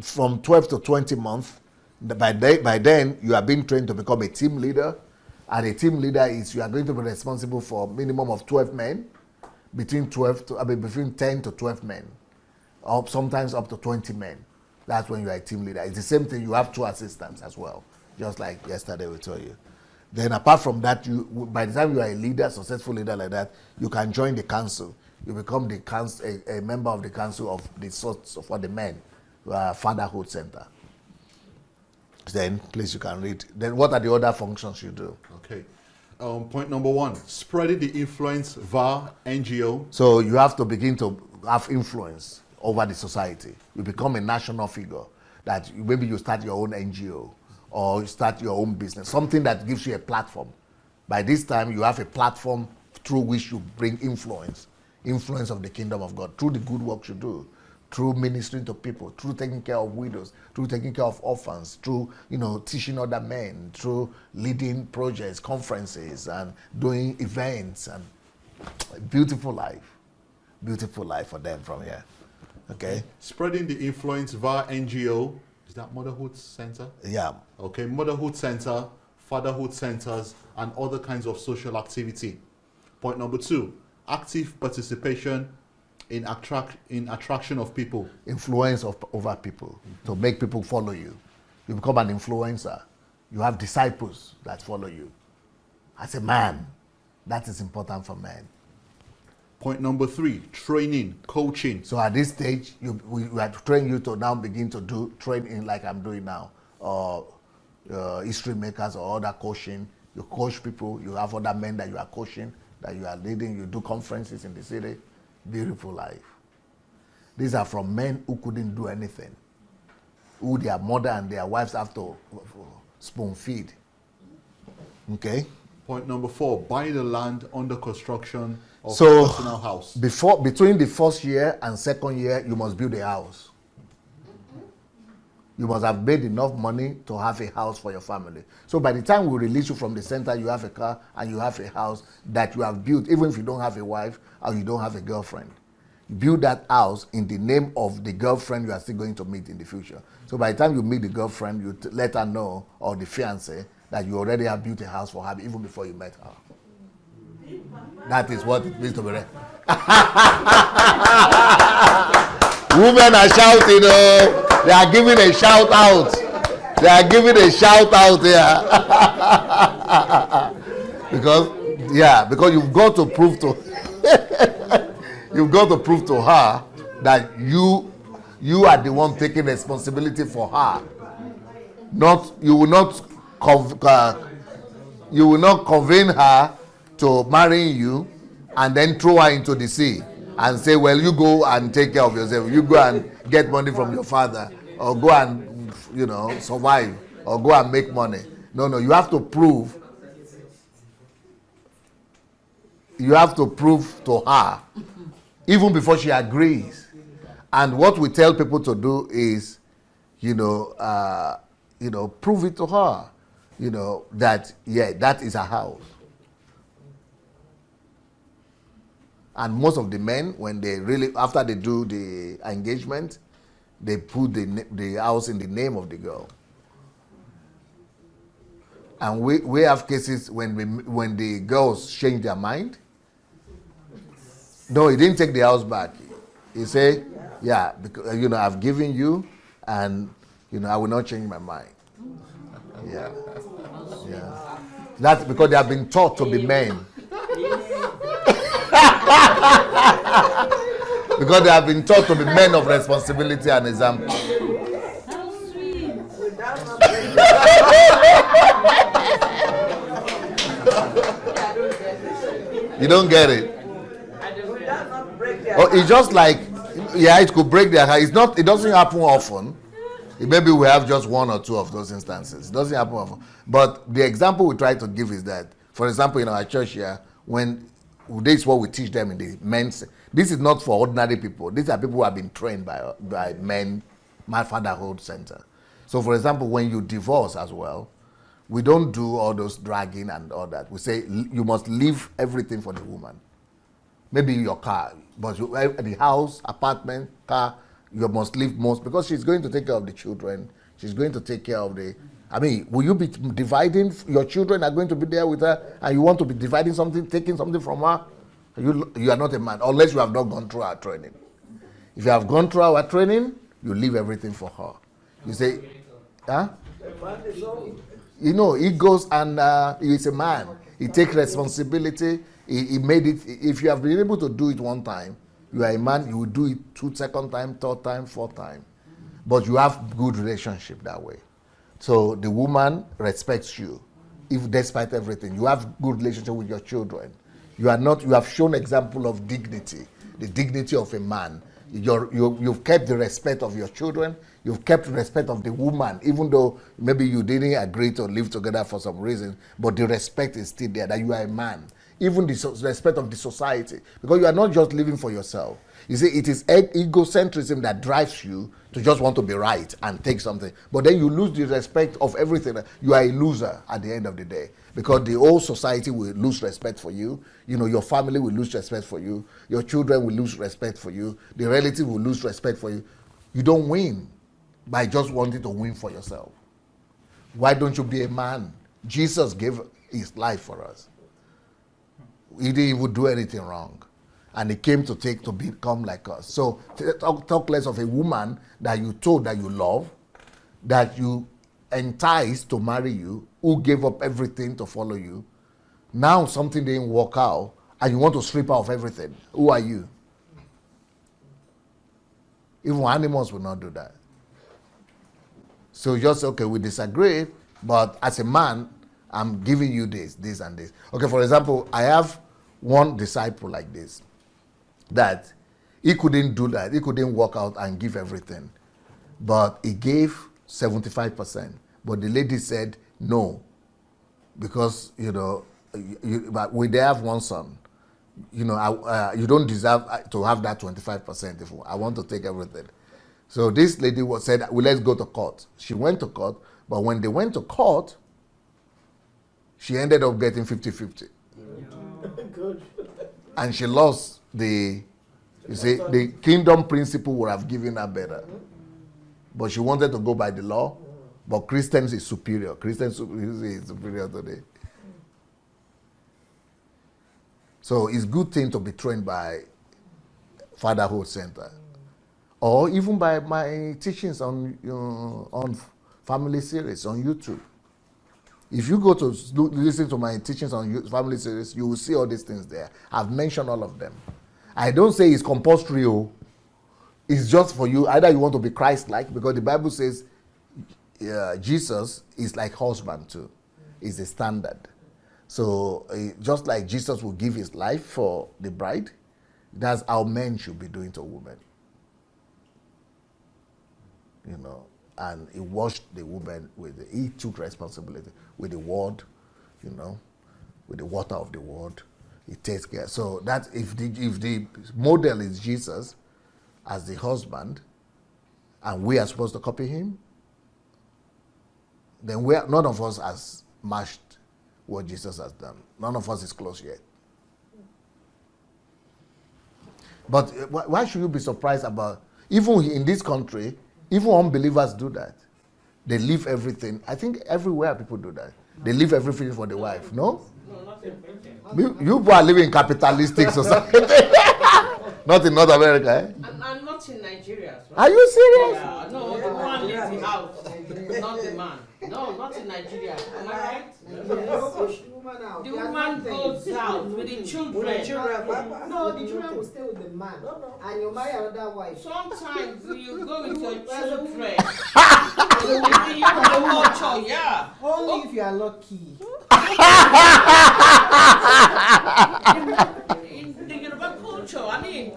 from 12 to 20 months, by then, you are being trained to become a team leader. And a team leader is, you are going to be responsible for a minimum of 12 men, between 10 to 12 men. Or sometimes up to 20 men. That's when you are a team leader. It's the same thing. You have 2 assistants as well, just like yesterday we told you. Then apart from that, by the time you are a leader, successful leader like that, you can join the council. You become the council, a member of the council of the sorts for the men, fatherhood center. Then please you can read. Then what are the other functions you do? Okay. Point number 1, spreading the influence via NGO. So you have to begin to have influence over the society. You become a national figure, that maybe you start your own NGO or you start your own business, something that gives you a platform. By this time, you have a platform through which you bring influence of the kingdom of God, through the good works you do, through ministering to people, through taking care of widows, through taking care of orphans, through teaching other men, through leading projects, conferences, and doing events, and beautiful life for them from here. Okay. Spreading the influence via NGO. Is that Motherhood Center? Yeah. Okay, Motherhood Center, Fatherhood Centers, and other kinds of social activity. Point number 2, active participation in attraction of people. Influence over people, to make people follow you. You become an influencer. You have disciples that follow you. As a man, that is important for men. Point number 3, training, coaching. So at this stage, we have to train you to now begin to do training like I'm doing now, or history makers or other coaching. You coach people, you have other men that you are coaching, that you are leading, you do conferences in the city. Beautiful life. These are from men who couldn't do anything, who their mother and their wives have to spoon feed. Okay? Point number 4, buy the land under construction of a personal house. Between the first year and second year, you must build a house. you must have made enough money to have a house for your family. So by the time we release you from the center, you have a car and you have a house that you have built, even if you don't have a wife or you don't have a girlfriend. Build that house in the name of the girlfriend you are still going to meet in the future. So by the time you meet the girlfriend, you let her know, or the fiancé, that you already have built a house for her even before you met her. That is what it means to be ready. Women are shouting, oh, they are giving a shout out. They are giving a shout out here. because you've got to prove to you've got to prove to her that you are the one taking responsibility for her. You will not convene her to marrying you and then throw her into the sea and say, well, you go and take care of yourself. You go and get money from your father, or go and, survive, or go and make money. No, you have to prove. You have to prove to her, even before she agrees. And what we tell people to do is, prove it to her, that, that is a house. And most of the men, when they really, after they do the engagement, they put the house in the name of the girl. And we have cases when the girls change their mind. No, he didn't take the house back. He said, because, I've given you, and, I will not change my mind. Yeah. That's because they have been taught to be men. Because they have been taught to be men of responsibility and example. You don't get it? Oh, it's just like, it could break their heart. It doesn't happen often. Maybe we have just one or two of those instances. It doesn't happen often. But the example we try to give is that, for example, in our church here, this is what we teach them in the men's. This is not for ordinary people. These are people who have been trained by men, my fatherhood center. So, for example, when you divorce as well, we don't do all those dragging and all that. We say you must leave everything for the woman. Maybe your car, but the house, apartment, car, you must leave most, because she's going to take care of the children. She's going to take care of will you be dividing? Your children are going to be there with her, and you want to be dividing something, taking something from her? You are not a man, unless you have not gone through our training. If you have gone through our training, you leave everything for her. You say, huh? He goes and he's a man. He takes responsibility. He made it. If you have been able to do it one time, you are a man, you will do it second time, third time, fourth time. But you have good relationship that way. So the woman respects you, if despite everything. You have good relationship with your children. You have shown example of dignity, the dignity of a man. You've kept the respect of your children. You've kept the respect of the woman, even though maybe you didn't agree to live together for some reason, but the respect is still there, that you are a man. Even the respect of the society, because you are not just living for yourself. You see, it is egocentrism that drives you to just want to be right and take something. But then you lose the respect of everything. You are a loser at the end of the day, because the whole society will lose respect for you. Your family will lose respect for you. Your children will lose respect for you. The relative will lose respect for you. You don't win by just wanting to win for yourself. Why don't you be a man? Jesus gave his life for us. He didn't even do anything wrong. And he came to become like us. So talk less of a woman that you told that you love, that you enticed to marry you, who gave up everything to follow you. Now something didn't work out, and you want to strip her of everything. Who are you? Even animals will not do that. So just, okay, we disagree, but as a man, I'm giving you this, and this. Okay, for example, I have one disciple like this, that he couldn't do that. He couldn't work out and give everything. But he gave 75%. But the lady said no, because, but we have one son. You don't deserve to have that 25%. I want to take everything. So this lady said, well, let's go to court. She went to court, but when they went to court, she ended up getting 50-50. Good. And she lost the kingdom principle would have given her better. But she wanted to go by the law, but Christians is superior. Christians is superior today. So it's a good thing to be trained by Fatherhood Center. Or even by my teachings on family series on YouTube. If you go to listen to my teachings on family series, you will see all these things there. I've mentioned all of them. I don't say it's compulsory. It's just for you. Either you want to be Christ-like, because the Bible says Jesus is like husband too. It's a standard. So just like Jesus will give his life for the bride, that's how men should be doing to women. You know, and he washed the woman he took responsibility with the word, you know, with the water of the word. He takes care. So that if the model is Jesus as the husband, and we are supposed to copy him, then none of us has matched what Jesus has done. None of us is close yet. But why should you be surprised about, even in this country, even unbelievers do that. They leave everything. I think everywhere people do that. They leave everything for the wife, no? No, not in Britain. You people are living in capitalistic society. Not in North America, eh? And not in Nigeria as well. Are you serious? Yeah, no, the woman leaves the house, not the man. No, not in Nigeria. Am I right? Yes. Push the woman out. The They are woman not goes things. out with the children. With the children. No, the children will stay with the man. And you marry another wife. Sometimes you go with your children. In the Yoruba culture, yeah. Only if you are lucky. In the Yoruba culture, I mean,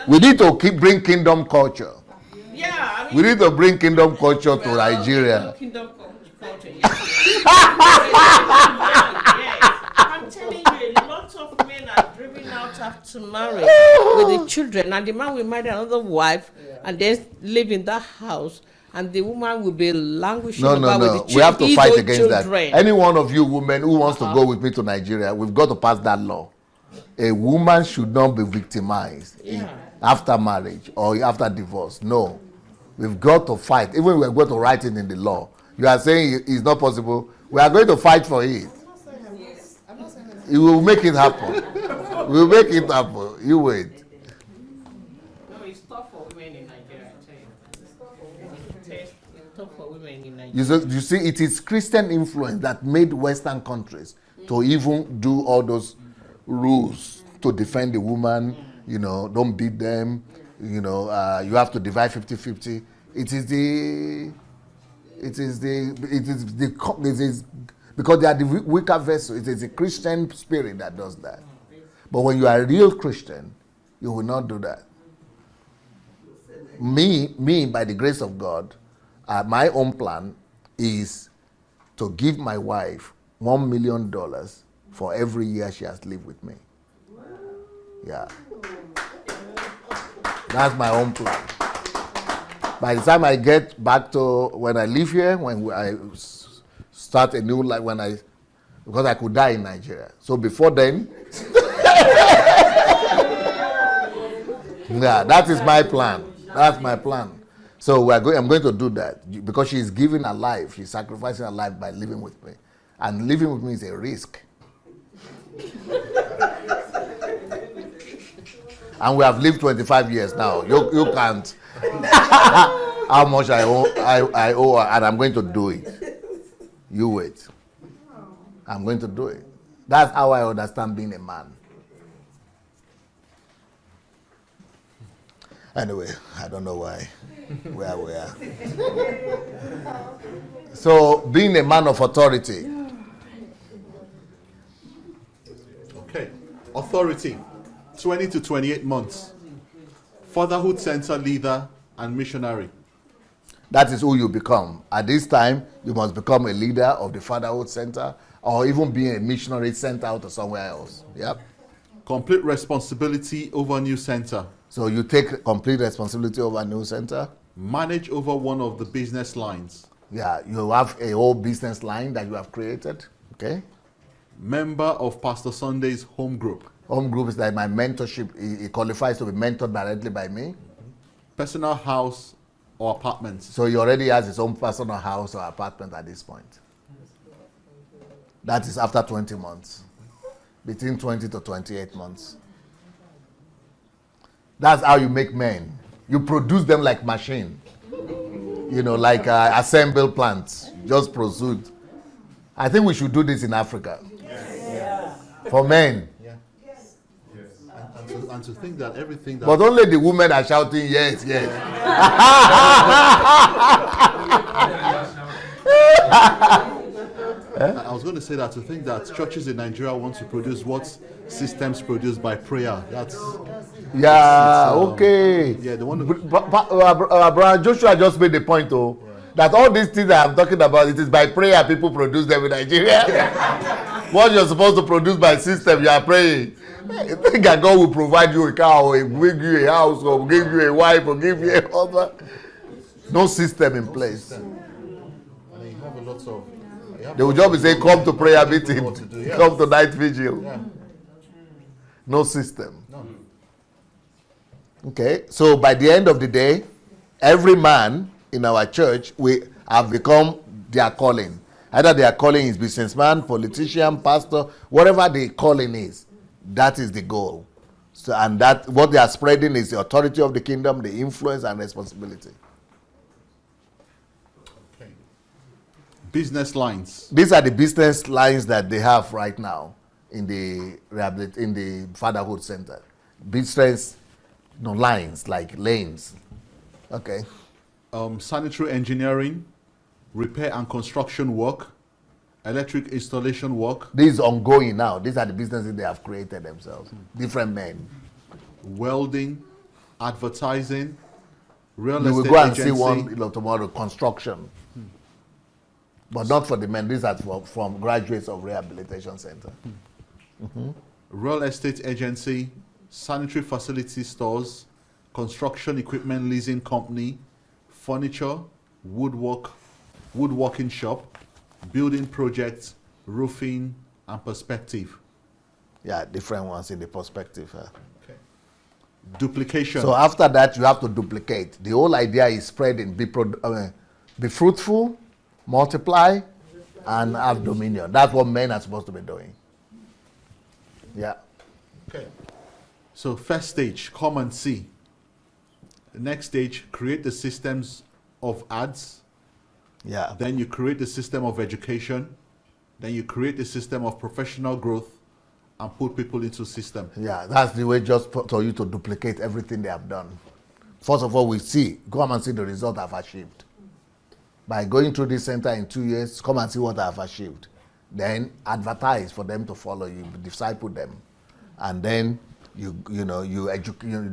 We need to bring kingdom culture. yeah, I mean, We need to bring kingdom culture to Nigeria. Kingdom culture, yes. Yes. I'm telling you, a lot of men are driven out after marriage with the children, and the man will marry another wife and then live in that house, and the woman will be languishing about with the children. We have to fight against children. that. Any one of you women who wants to go with me to Nigeria, we've got to pass that law. A woman should not be victimized after marriage or after divorce. No. We've got to fight. Even we're going to write it in the law. You are saying it's not possible. We are going to fight for it. I'm not saying that. We will make it happen. We will make it happen. You wait. No, it's tough for women in Nigeria, I tell you. It's tough for women in Nigeria. You see, it is Christian influence that made Western countries to even do all those rules to defend the woman. You know, don't beat them. You know, you have to divide 50-50. It is because they are the weaker vessel. It is the Christian spirit that does that. But when you are a real Christian, you will not do that. Me, by the grace of God, my own plan is to give my wife $1 million for every year she has lived with me. Yeah. That's my own plan. By the time I get back to when I live here, when I start a new life, because I could die in Nigeria. So before then, yeah, that is my plan. That's my plan. So I'm going to do that because she's giving her life. She's sacrificing her life by living with me. And living with me is a risk. And we have lived 25 years now. You can't. How much I owe, and I'm going to do it. You wait. I'm going to do it. That's how I understand being a man. Anyway, I don't know where we are. So, being a man of authority. Okay. Authority. 20 to 28 months. Fatherhood Center leader and missionary. That is who you become. At this time, you must become a leader of the Fatherhood Center or even be a missionary sent out to somewhere else. Yep. Complete responsibility over new center. So you take complete responsibility over a new center. Manage over one of the business lines. Yeah, you have a whole business line that you have created. Okay. Member of Pastor Sunday's home group. Home group is like my mentorship. It qualifies to be mentored directly by me. Personal house or apartment. So he already has his own personal house or apartment at this point. That is after 20 months. Between 20 to 28 months. That's how you make men. You produce them like machine. You know, like assemble plants. Just produce. I think we should do this in Africa. For men. Yeah. And to think that everything that... But only the women are shouting, yes, yes. I was going to say that to think that churches in Nigeria want to produce what systems produced by prayer. That's... Yeah, okay. Yeah, the one... Brother Joshua just made the point, that all these things that I'm talking about, it is by prayer people produce them in Nigeria. What you're supposed to produce by system, you are praying. You think that God will provide you a car, or give you a house, or give you a wife, or give you a husband? No system in place. And you have a lot of... They will just be saying, come to prayer meeting, What to do, yes. come to night vigil. Yeah. No system. No. Okay, so by the end of the day, every man in our church, we have become their calling. Either their calling is businessman, politician, pastor, whatever the calling is, that is the goal. So, and that what they are spreading is the authority of the kingdom, the influence and responsibility. Okay. Business lines. These are the business lines that they have right now in the fatherhood center. Business lines, like lanes. Okay. Sanitary engineering, repair and construction work, electric installation work, This is ongoing now. These are the businesses they have created themselves. Different men. welding, advertising, real You will estate go and agency. see one tomorrow, construction. But not for the men. These are from graduates of rehabilitation center. Real estate agency, sanitary facility stores, construction equipment leasing company, furniture, woodworking shop, building projects, roofing, and perspective. Yeah, different ones in the perspective. Okay. Duplication. So after that, you have to duplicate. The whole idea is spreading. Be fruitful, multiply, and have dominion. That's what men are supposed to be doing. Yeah. Okay. So first stage, come and see. The next stage, create the systems of ads. Yeah. Then you create the system of education. Then you create the system of professional growth and put people into system. Yeah, that's the way just for you to duplicate everything they have done. First of all, we come and see the result I've achieved. By going through this center in 2 years, come and see what I've achieved. Then advertise for them to follow you, disciple them. And then you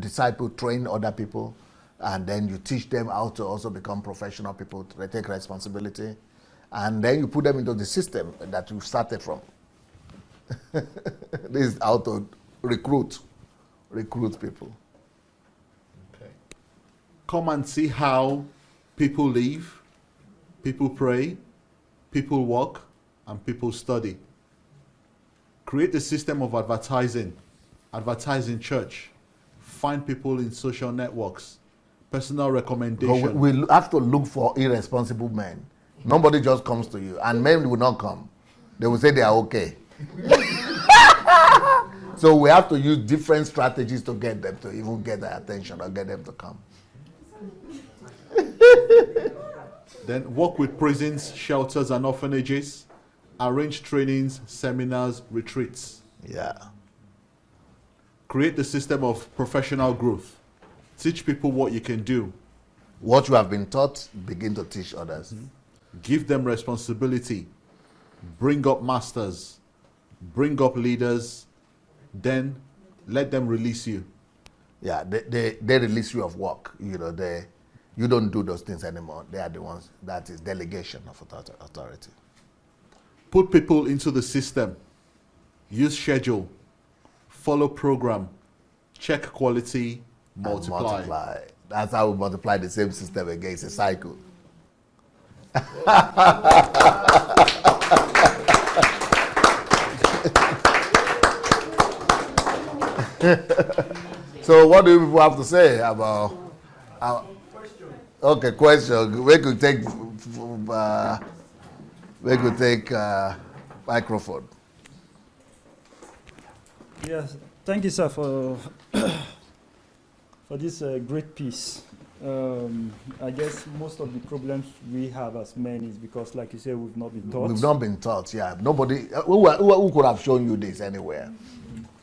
disciple, train other people, and then you teach them how to also become professional people, to take responsibility. And then you put them into the system that you started from. This is how to recruit people. Okay. Come and see how people live, people pray, people work, and people study. Create the system of advertising. Advertise in church. Find people in social networks. Personal recommendation. So we have to look for irresponsible men. Nobody just comes to you, and men will not come. They will say they are okay. So we have to use different strategies to get them to even get their attention or get them to come. Then work with prisons, shelters, and orphanages. Arrange trainings, seminars, retreats. Yeah. Create the system of professional growth. Teach people what you can do. What you have been taught, begin to teach others. Give them responsibility. Bring up masters. Bring up leaders. Then let them release you. Yeah, they release you of work. You don't do those things anymore. They are the ones, that is delegation of authority. Put people into the system. Use schedule. Follow program. Check quality. And Multiply. That's how we multiply the same system again. It's a cycle. So what do you people have to say about okay, question. We could take microphone. Yes, thank you, sir, for for this great piece. I guess most of the problems we have as men is because, like you said, we've not been taught. We've not been taught. Yeah, nobody. Who could have shown you this anywhere?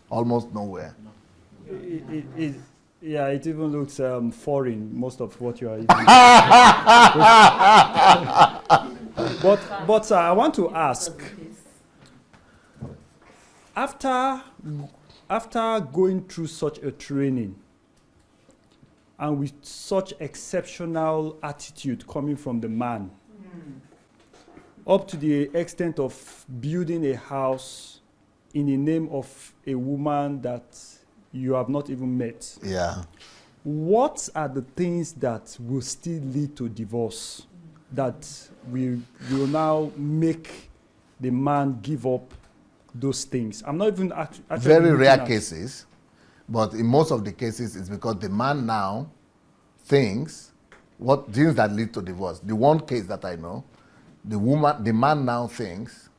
Almost nowhere. Yeah, it even looks foreign, most of what you are eating. But I want to ask, after going through such a training and with such exceptional attitude coming from the man, up to the extent of building a house in the name of a woman that you have not even met. Yeah. What are the things that will still lead to divorce that will now make the man give up those things? I'm not even actually Very rare at cases, but in most of the cases, it's because the man now thinks what things that lead to divorce. The one case that I know, the man now thinks,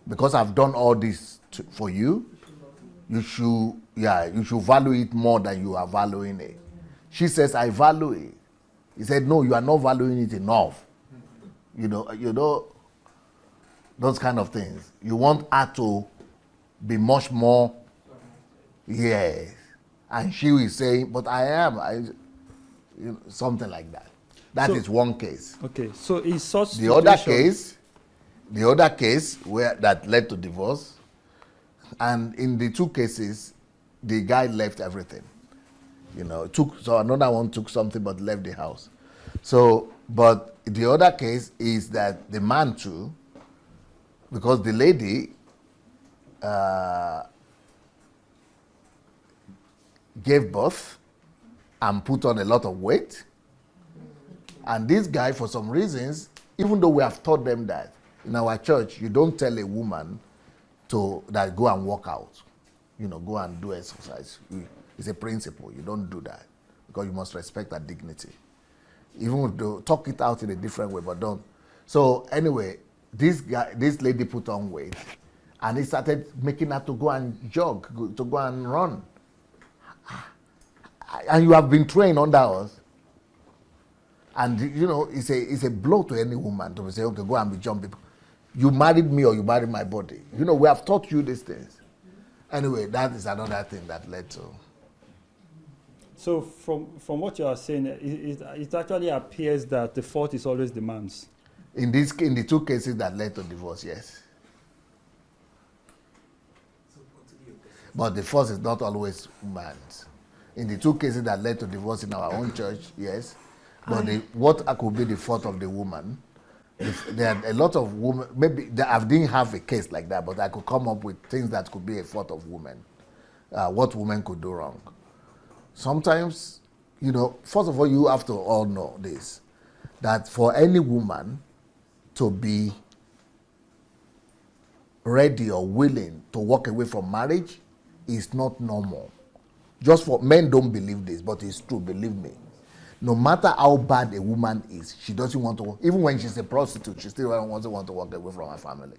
because I've done all this for you, you should value it more than you are valuing it. She says, I value it. He said, no, you are not valuing it enough. You know, those kind of things. You want her to be much more, yes. And she is saying, but I am, something like that. That is one case. Okay, so is such The other case where that led to divorce, and in the two cases, the guy left everything. So another one took something but left the house. So, but the other case is that the man too, because the lady gave birth and put on a lot of weight, and this guy, for some reasons, even though we have taught them that in our church, you don't tell a woman that go and work out, go and do exercise. It's a principle. You don't do that because you must respect her dignity. Even though talk it out in a different way, but don't. So anyway, this lady put on weight, and he started making her to go and jog, to go and run. And you have been trained under us. And it's a blow to any woman to say, okay, go and be jumping. You married me or you married my body. We have taught you these things. Anyway, that is another thing that led to. So from what you are saying, it actually appears that the fault is always the man's. In the two cases that led to divorce, yes. But the fault is not always man's. In the two cases that led to divorce in our own church, yes. But what could be the fault of the woman? There are a lot of women, maybe I didn't have a case like that, but I could come up with things that could be a fault of women. What women could do wrong. Sometimes, first of all, you have to all know this, that for any woman to be ready or willing to walk away from marriage is not normal. Just for men don't believe this, but it's true, believe me. No matter how bad a woman is, she doesn't want to, even when she's a prostitute, she still doesn't want to walk away from her family.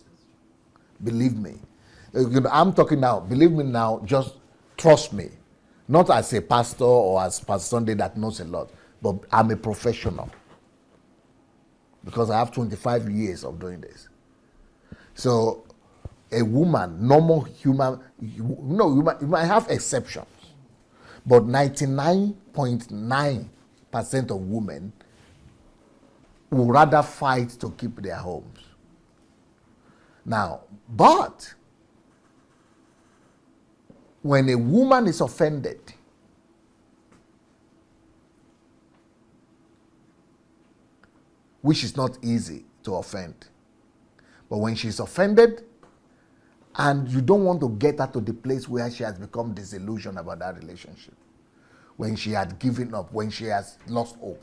Believe me. I'm talking now, believe me now, just trust me. Not as a pastor or as Pastor Sunday that knows a lot, but I'm a professional. Because I have 25 years of doing this. So a woman, normal human, you might have exceptions, but 99.9% of women would rather fight to keep their homes. Now, but when a woman is offended, which is not easy to offend, but when she's offended and you don't want to get her to the place where she has become disillusioned about that relationship, when she had given up, when she has lost hope.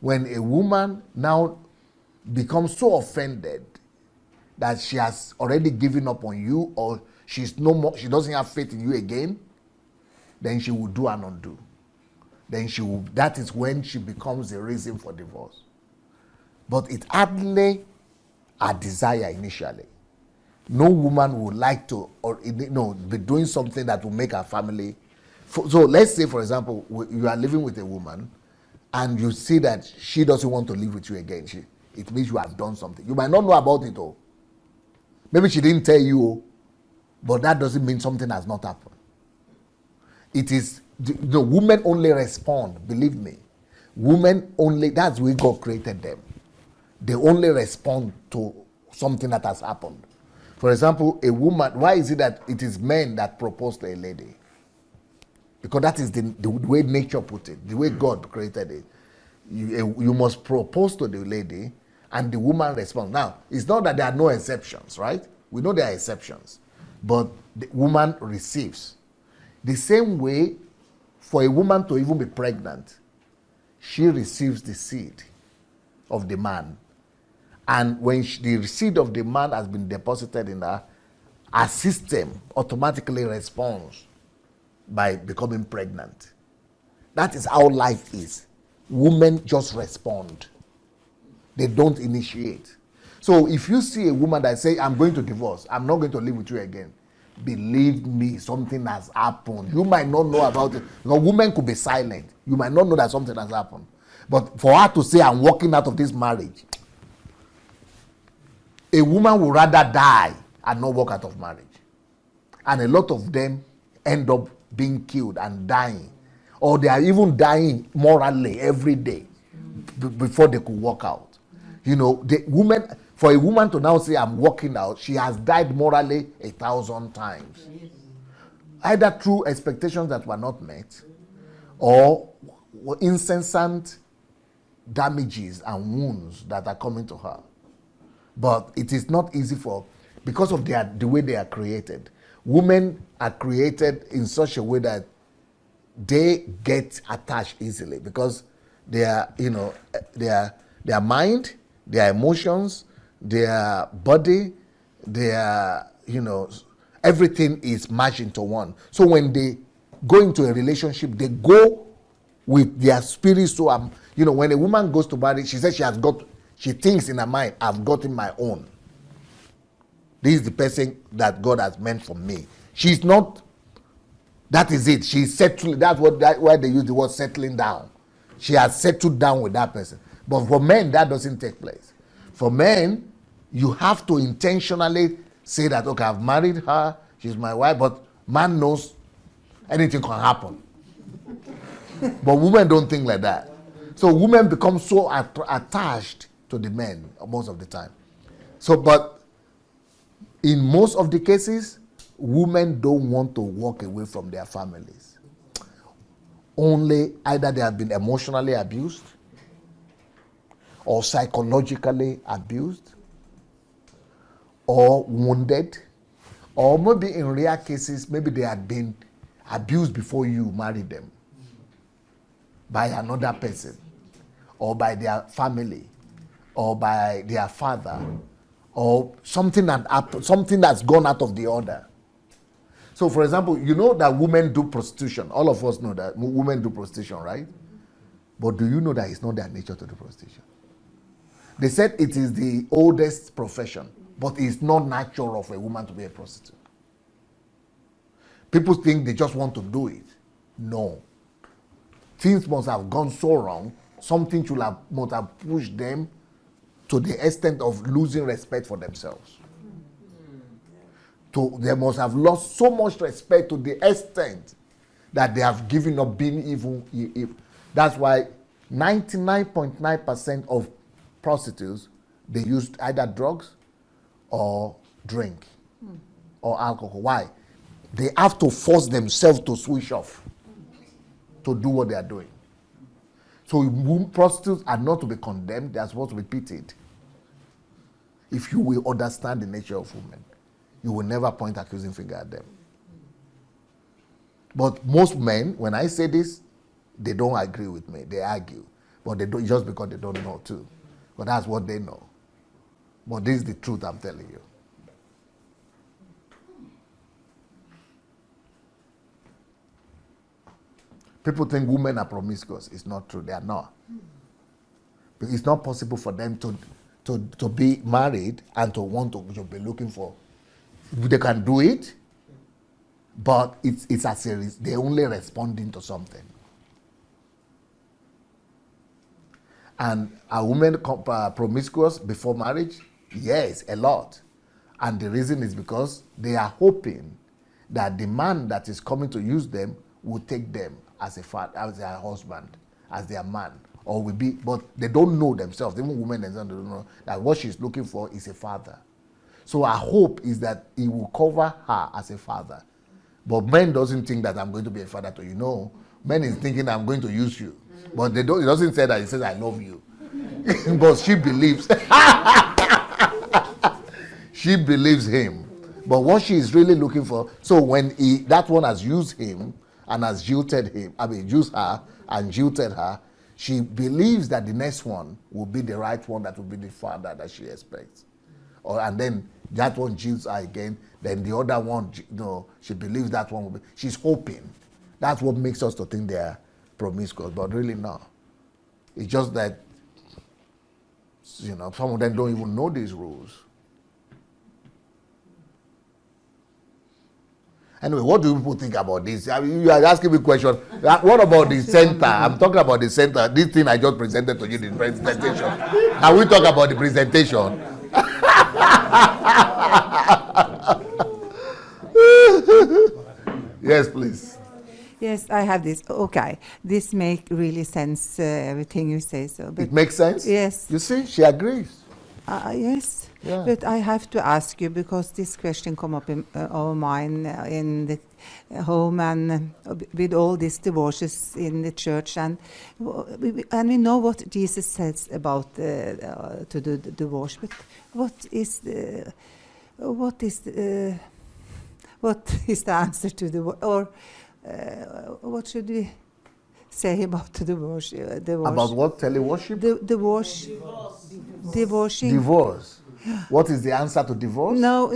When a woman now becomes so offended that she has already given up on you, or she's no more, she doesn't have faith in you again, then she will do and undo. Then that is when she becomes the reason for divorce. But it hardly a desire initially. No woman would like to, be doing something that will make her family. So let's say, for example, you are living with a woman, and you see that she doesn't want to live with you again. It means you have done something. You might not know about it all. Maybe she didn't tell you, but that doesn't mean something has not happened. It is the women only respond. Believe me, women only. That's the way God created them. They only respond to something that has happened. For example, a woman, why is it that it is men that propose to a lady? Because that is the way nature put it, the way God created it. You must propose to the lady, and the woman responds. Now, it's not that there are no exceptions, right? We know there are exceptions. But the woman receives. The same way, for a woman to even be pregnant, she receives the seed of the man. And when the seed of the man has been deposited in her system automatically responds by becoming pregnant. That is how life is. Women just respond. They don't initiate. So if you see a woman that says, I'm going to divorce, I'm not going to live with you again, believe me, something has happened. You might not know about it. A woman could be silent. You might not know that something has happened. But for her to say, I'm walking out of this marriage, a woman would rather die and not walk out of marriage. And a lot of them end up being killed and dying. Or they are even dying morally every day before they could walk out. For a woman to now say, I'm walking out, she has died morally 1,000 times. Either through expectations that were not met, or incessant damages and wounds that are coming to her. But it is not easy because of the way they are created. Women are created in such a way that they get attached easily because their mind, their emotions, their body, everything is mashed into one. So when they go into a relationship, they go with their spirit. So when a woman goes to marry, she says she thinks in her mind, I've gotten my own. This is the person that God has meant for me. She's not, that is it. She's settling. That's why they use the word settling down. She has settled down with that person. But for men, that doesn't take place. For men, you have to intentionally say that, okay, I've married her, she's my wife, but man knows anything can happen. But women don't think like that. So women become so attached to the men most of the time. But in most of the cases, women don't want to walk away from their families. Only either they have been emotionally abused or psychologically abused or wounded, or maybe in rare cases, maybe they had been abused before you married them by another person or by their family or by their father, or something that's gone out of the order. So, for example, you know that women do prostitution. All of us know that women do prostitution, right? But do you know that it's not their nature to do prostitution? They said it is the oldest profession, but it's not natural for a woman to be a prostitute. People think they just want to do it. No. Things must have gone so wrong, something must have pushed them to the extent of losing respect for themselves. They must have lost so much respect to the extent that they have given up being evil. That's why 99.9% of prostitutes, they use either drugs or drink or alcohol. Why? They have to force themselves to switch off to do what they are doing. So prostitutes are not to be condemned, they are supposed to be pitied. If you will understand the nature of women, you will never point accusing finger at them. But most men, when I say this, they don't agree with me. They argue. But they don't, just because they don't know too. But that's what they know. But this is the truth I'm telling you. People think women are promiscuous. It's not true. They are not. It's not possible for them to be married and to want to be looking for. They can do it, but it's a series. They're only responding to something. And are women promiscuous before marriage? Yes, a lot. And the reason is because they are hoping that the man that is coming to use them will take them as a father, as their husband, as their man, or will be. But they don't know themselves. Even women themselves don't know that what she's looking for is a father. So our hope is that he will cover her as a father. But men doesn't think that I'm going to be a father to you. No, men is thinking I'm going to use you. But they don't. It doesn't say that. It says I love you. But she believes. She believes him. But what she is really looking for. So when that one has used him and has jilted him, used her and jilted her, she believes that the next one will be the right one, that will be the father that she expects. And then that one jilts her again. Then the other one, she believes that one will be. She's hoping. That's what makes us to think they are promiscuous, but really not. It's just that, some of them don't even know these rules. Anyway, what do people think about this? You are asking me a question. What about the center? I'm talking about the center. This thing I just presented to you, the presentation. Can we talk about the presentation? Yes, please. Yes, I have this. Okay, this make really sense. Everything you say. So, but It makes sense? yes, You see, she agrees. yes. Yeah. But I have to ask you, because this question come up in our mind in the home, and with all these divorces in the church, and we know what Jesus says about to do the divorce. But what is the answer to the, or what should we say about the divorce? About what? Teleworship? Divorce. Divorcing. Divorce. What is the answer to divorce? No,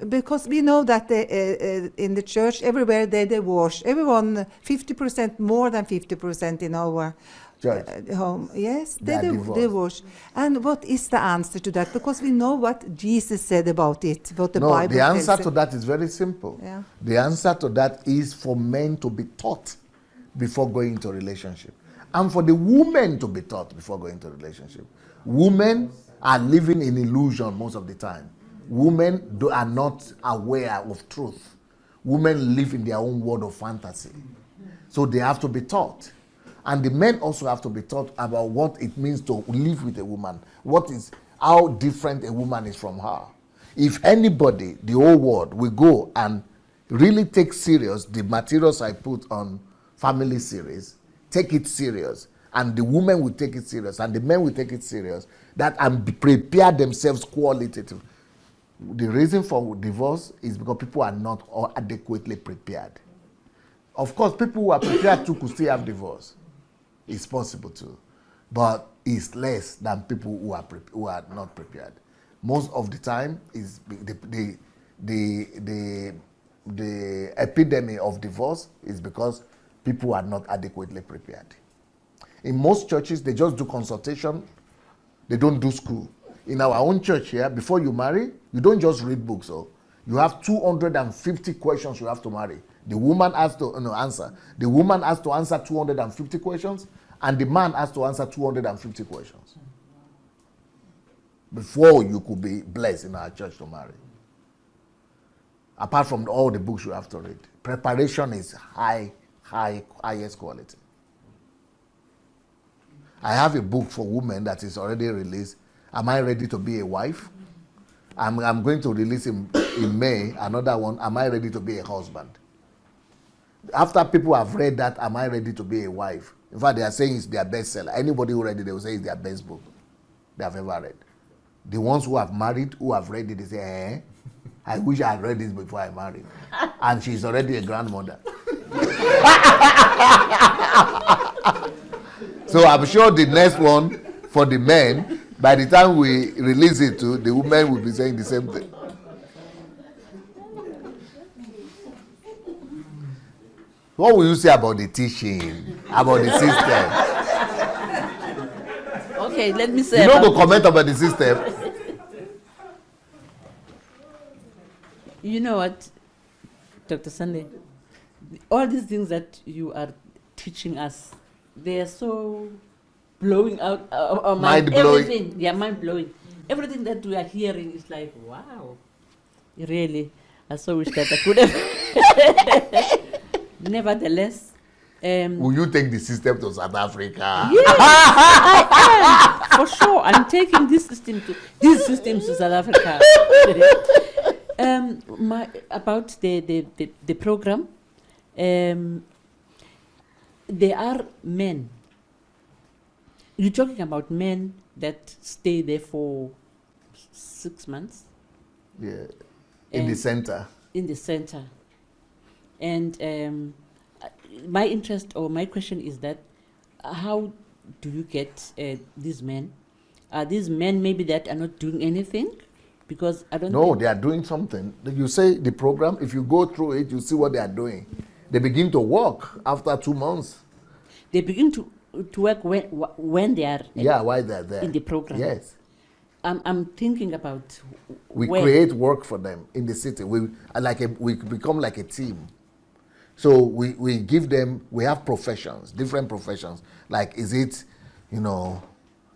because we know that in the church, everywhere they divorce. Everyone, 50%, more than 50% in our Church. home. Yes, They are divorced. divorce. And what is the answer to that? Because we know what Jesus said about it, what the Bible the answer tells to that is very simple. Yeah. The answer to that is for men to be taught before going into a relationship, and for the women to be taught before going into a relationship. Women are living in illusion most of the time. Women are not aware of truth. Women live in their own world of fantasy. So they have to be taught. And the men also have to be taught about what it means to live with a woman. How different a woman is from her. If anybody, the whole world, will go and really take serious the materials I put on Family Series, take it serious, and the women will take it serious, and the men will take it serious, and prepare themselves qualitatively. The reason for divorce is because people are not adequately prepared. Of course, people who are prepared to could still have divorce. It's possible too, but it's less than people who are not prepared. Most of the time, is the epidemic of divorce is because people are not adequately prepared. In most churches, they just do consultation. They don't do school. In our own church here, before you marry, you don't just read books. You have 250 questions you have to marry. The woman has to answer. The woman has to answer 250 questions, and the man has to answer 250 questions before you could be blessed in our church to marry. Apart from all the books you have to read, preparation is highest quality. I have a book for women that is already released. Am I ready to be a wife? I'm going to release in May another one. Am I ready to be a husband? After people have read that, am I ready to be a wife? In fact, they are saying it's their bestseller. Anybody who read it, they will say it's their best book they have ever read. The ones who have married, who have read it, they say, I wish I had read this before I married. And she's already a grandmother. So I'm sure the next one for the men, by the time we release it to the women, will be saying the same thing. What will you say about the teaching, about the system? Okay, let me say. You don't go comment about the system. You know what, Dr. Sunday? All these things that you are teaching us, they are so blowing out our mind. Mind-blowing. Everything, yeah, mind blowing. Everything that we are hearing is like, wow. Really, I so wish that I could have. Nevertheless, Will you take the system to South Africa? yes, I am for sure. I'm taking these systems to South Africa. About the program, there are men. You're talking about men that stay there for 6 months. Yeah. In the center. In the center. And my interest or my question is that how do you get these men? Are these men maybe that are not doing anything? Because I don't No, think they are doing something. You say the program, if you go through it, you see what they are doing. They begin to work after 2 months. they begin to work when they are Yeah, while they're there. in the program. Yes. I'm thinking about We when. create work for them in the city. We become like a team. So we give them, we have professions, different professions. Like, is it,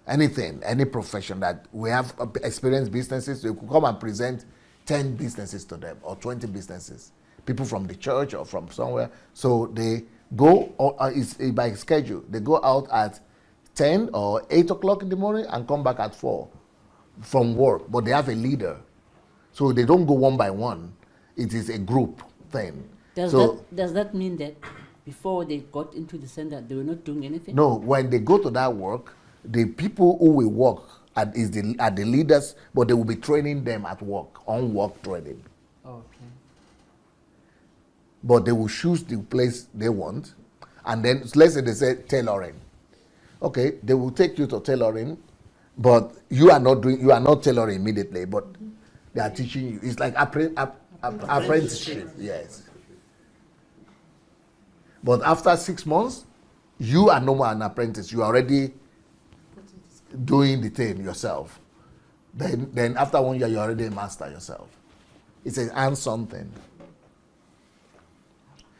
anything, any profession that we have experienced businesses, we could come and present 10 businesses to them or 20 businesses, people from the church or from somewhere. So they go, it's by schedule, they go out at 10 or 8 o'clock in the morning and come back at 4 from work, but they have a leader. So they don't go one by one. It is a group thing. Does that mean that before they got into the center, they were not doing anything? No, when they go to that work, the people who will work are the leaders, but they will be training them at work, on work training. Okay. But they will choose the place they want, and then let's say they say tailoring. Okay, they will take you to tailoring, but you are not tailoring immediately, but they are teaching you. It's like apprenticeship. Yes. But after 6 months, you are no more an apprentice. You are already doing the thing yourself. Then after 1 year, you're already a master yourself. It's an hands-on thing.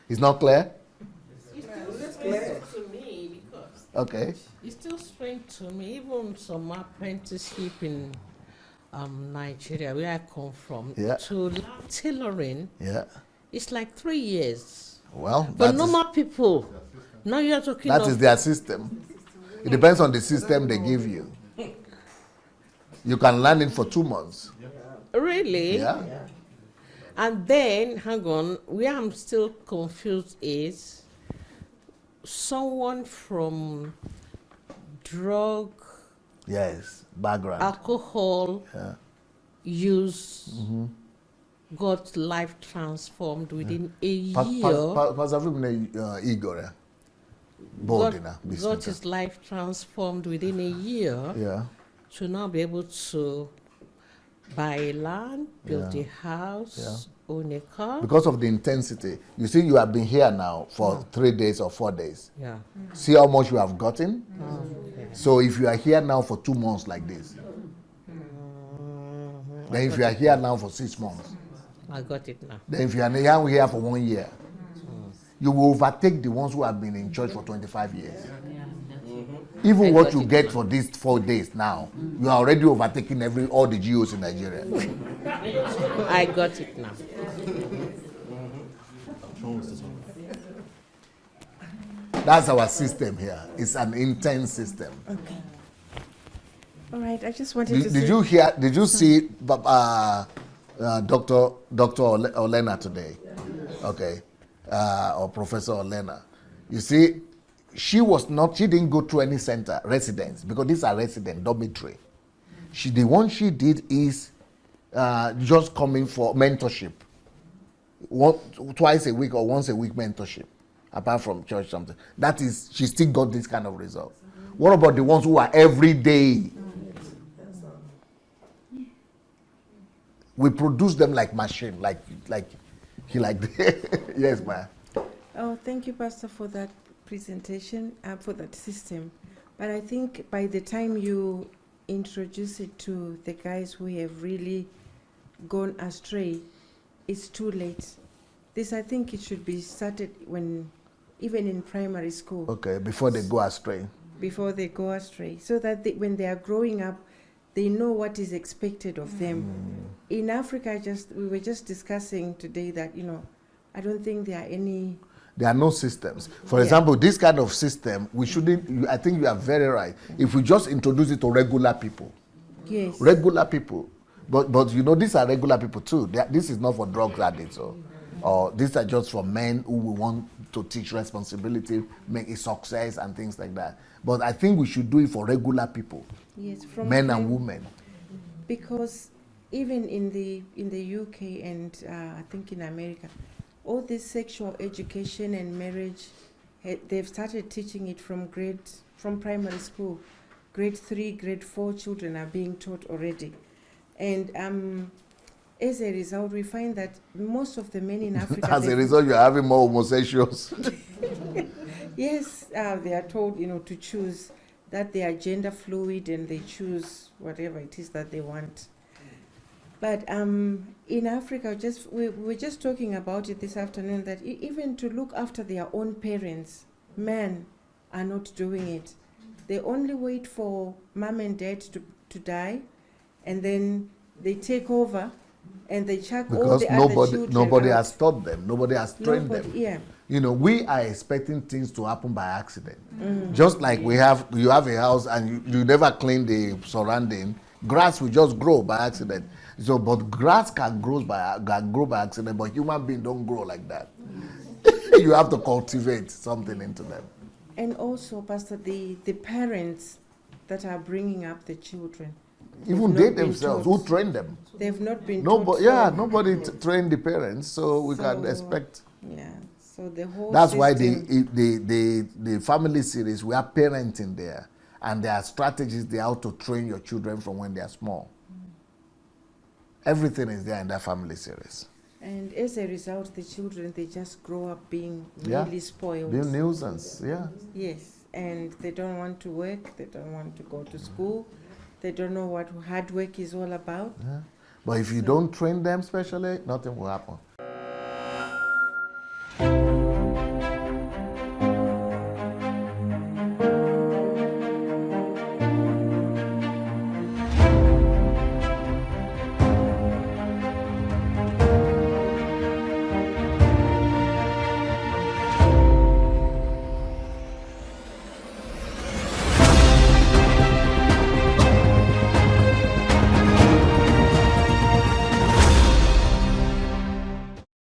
It's not clear? It's still strange to me because Okay. it's still strange to me. Even some apprenticeship in Nigeria, where I come from, Yeah. to learn tailoring, Yeah. it's like 3 years. Well, For normal people, now you're talking that of is their system. It depends on the system they give you. You can learn it for 2 months. really. Yeah. And then, hang on, where I'm still confused is someone from drug, Yes. Background. alcohol Yeah. use got life transformed within a year. Pastor Igor. Got his life transformed within a year Yeah. to now be able to buy land, build Yeah. a house, own a car. Because of the intensity. You see, you have been here now for 3 days or 4 days. Yeah. See how much you have gotten? Okay. So if you are here now for 2 months like this, then if you are here now for 6 months, I got it now. then if you are here for 1 year, you will overtake the ones who have been in church for 25 years. Even I what got you it get for these 4 days now, you are already overtaking all the GOs in Nigeria. I got it now. That's our system here. It's an intense system. All right, I just wanted to Did you see Dr. Olena today? Okay. Or Professor Olena. You see, she didn't go through any center, residence, because these are resident, dormitory. The one she did is just coming for mentorship. Twice a week or once a week mentorship apart from church something. That is, she still got this kind of result. What about the ones who are every day? We produce them like machine, like yes, ma'am. Oh, thank you, Pastor, for that presentation, for that system. But I think by the time you introduce it to the guys who have really gone astray, it's too late. This, I think, it should be started when, even in primary school. Okay, before they go astray. Before they go astray, so that when they are growing up, they know what is expected of them. In Africa, we were just discussing today that, I don't think there are any. There are no systems. For example, this kind of system, we shouldn't, I think you are very right. If we just introduce it to regular people. Yes. Regular people. But these are regular people too. This is not for drug addicts or these are just for men who we want to teach responsibility, make a success and things like that. But I think we should do it for regular people. Yes, men and women. Because even in the UK and I think in America, all this sexual education and marriage, they've started teaching it from primary school. Grade 3, grade 4 children are being taught already. And as a result, we find that most of the men in Africa... As a result, you're having more homosexuals. Yes, they are told, to choose, that they are gender fluid and they choose whatever it is that they want. But in Africa, we were just talking about it this afternoon, that even to look after their own parents, men are not doing it. They only wait for mom and dad to die, and then they take over and they chuck all the other children nobody out. has taught them. Nobody has trained them. Yeah. We are expecting things to happen by accident. Just like you have a house and you never clean the surrounding, grass will just grow by accident. So, but grass can grow by accident, but human beings don't grow like that. You have to cultivate something into them. And also, Pastor, the parents that are bringing up the children. Even they themselves, who train them? They've not been taught. Nobody trained the parents, so we can expect. Yeah, so the whole That's system. why the family series, we are parenting there. And there are strategies there how to train your children from when they are small. Everything is there in that family series. And as a result, the children, they just grow up being really spoiled. Being nuisance, Yes, and they don't want to work, they don't want to go to school, they don't know what hard work is all about. Yeah. But if you don't train them specially, nothing will happen.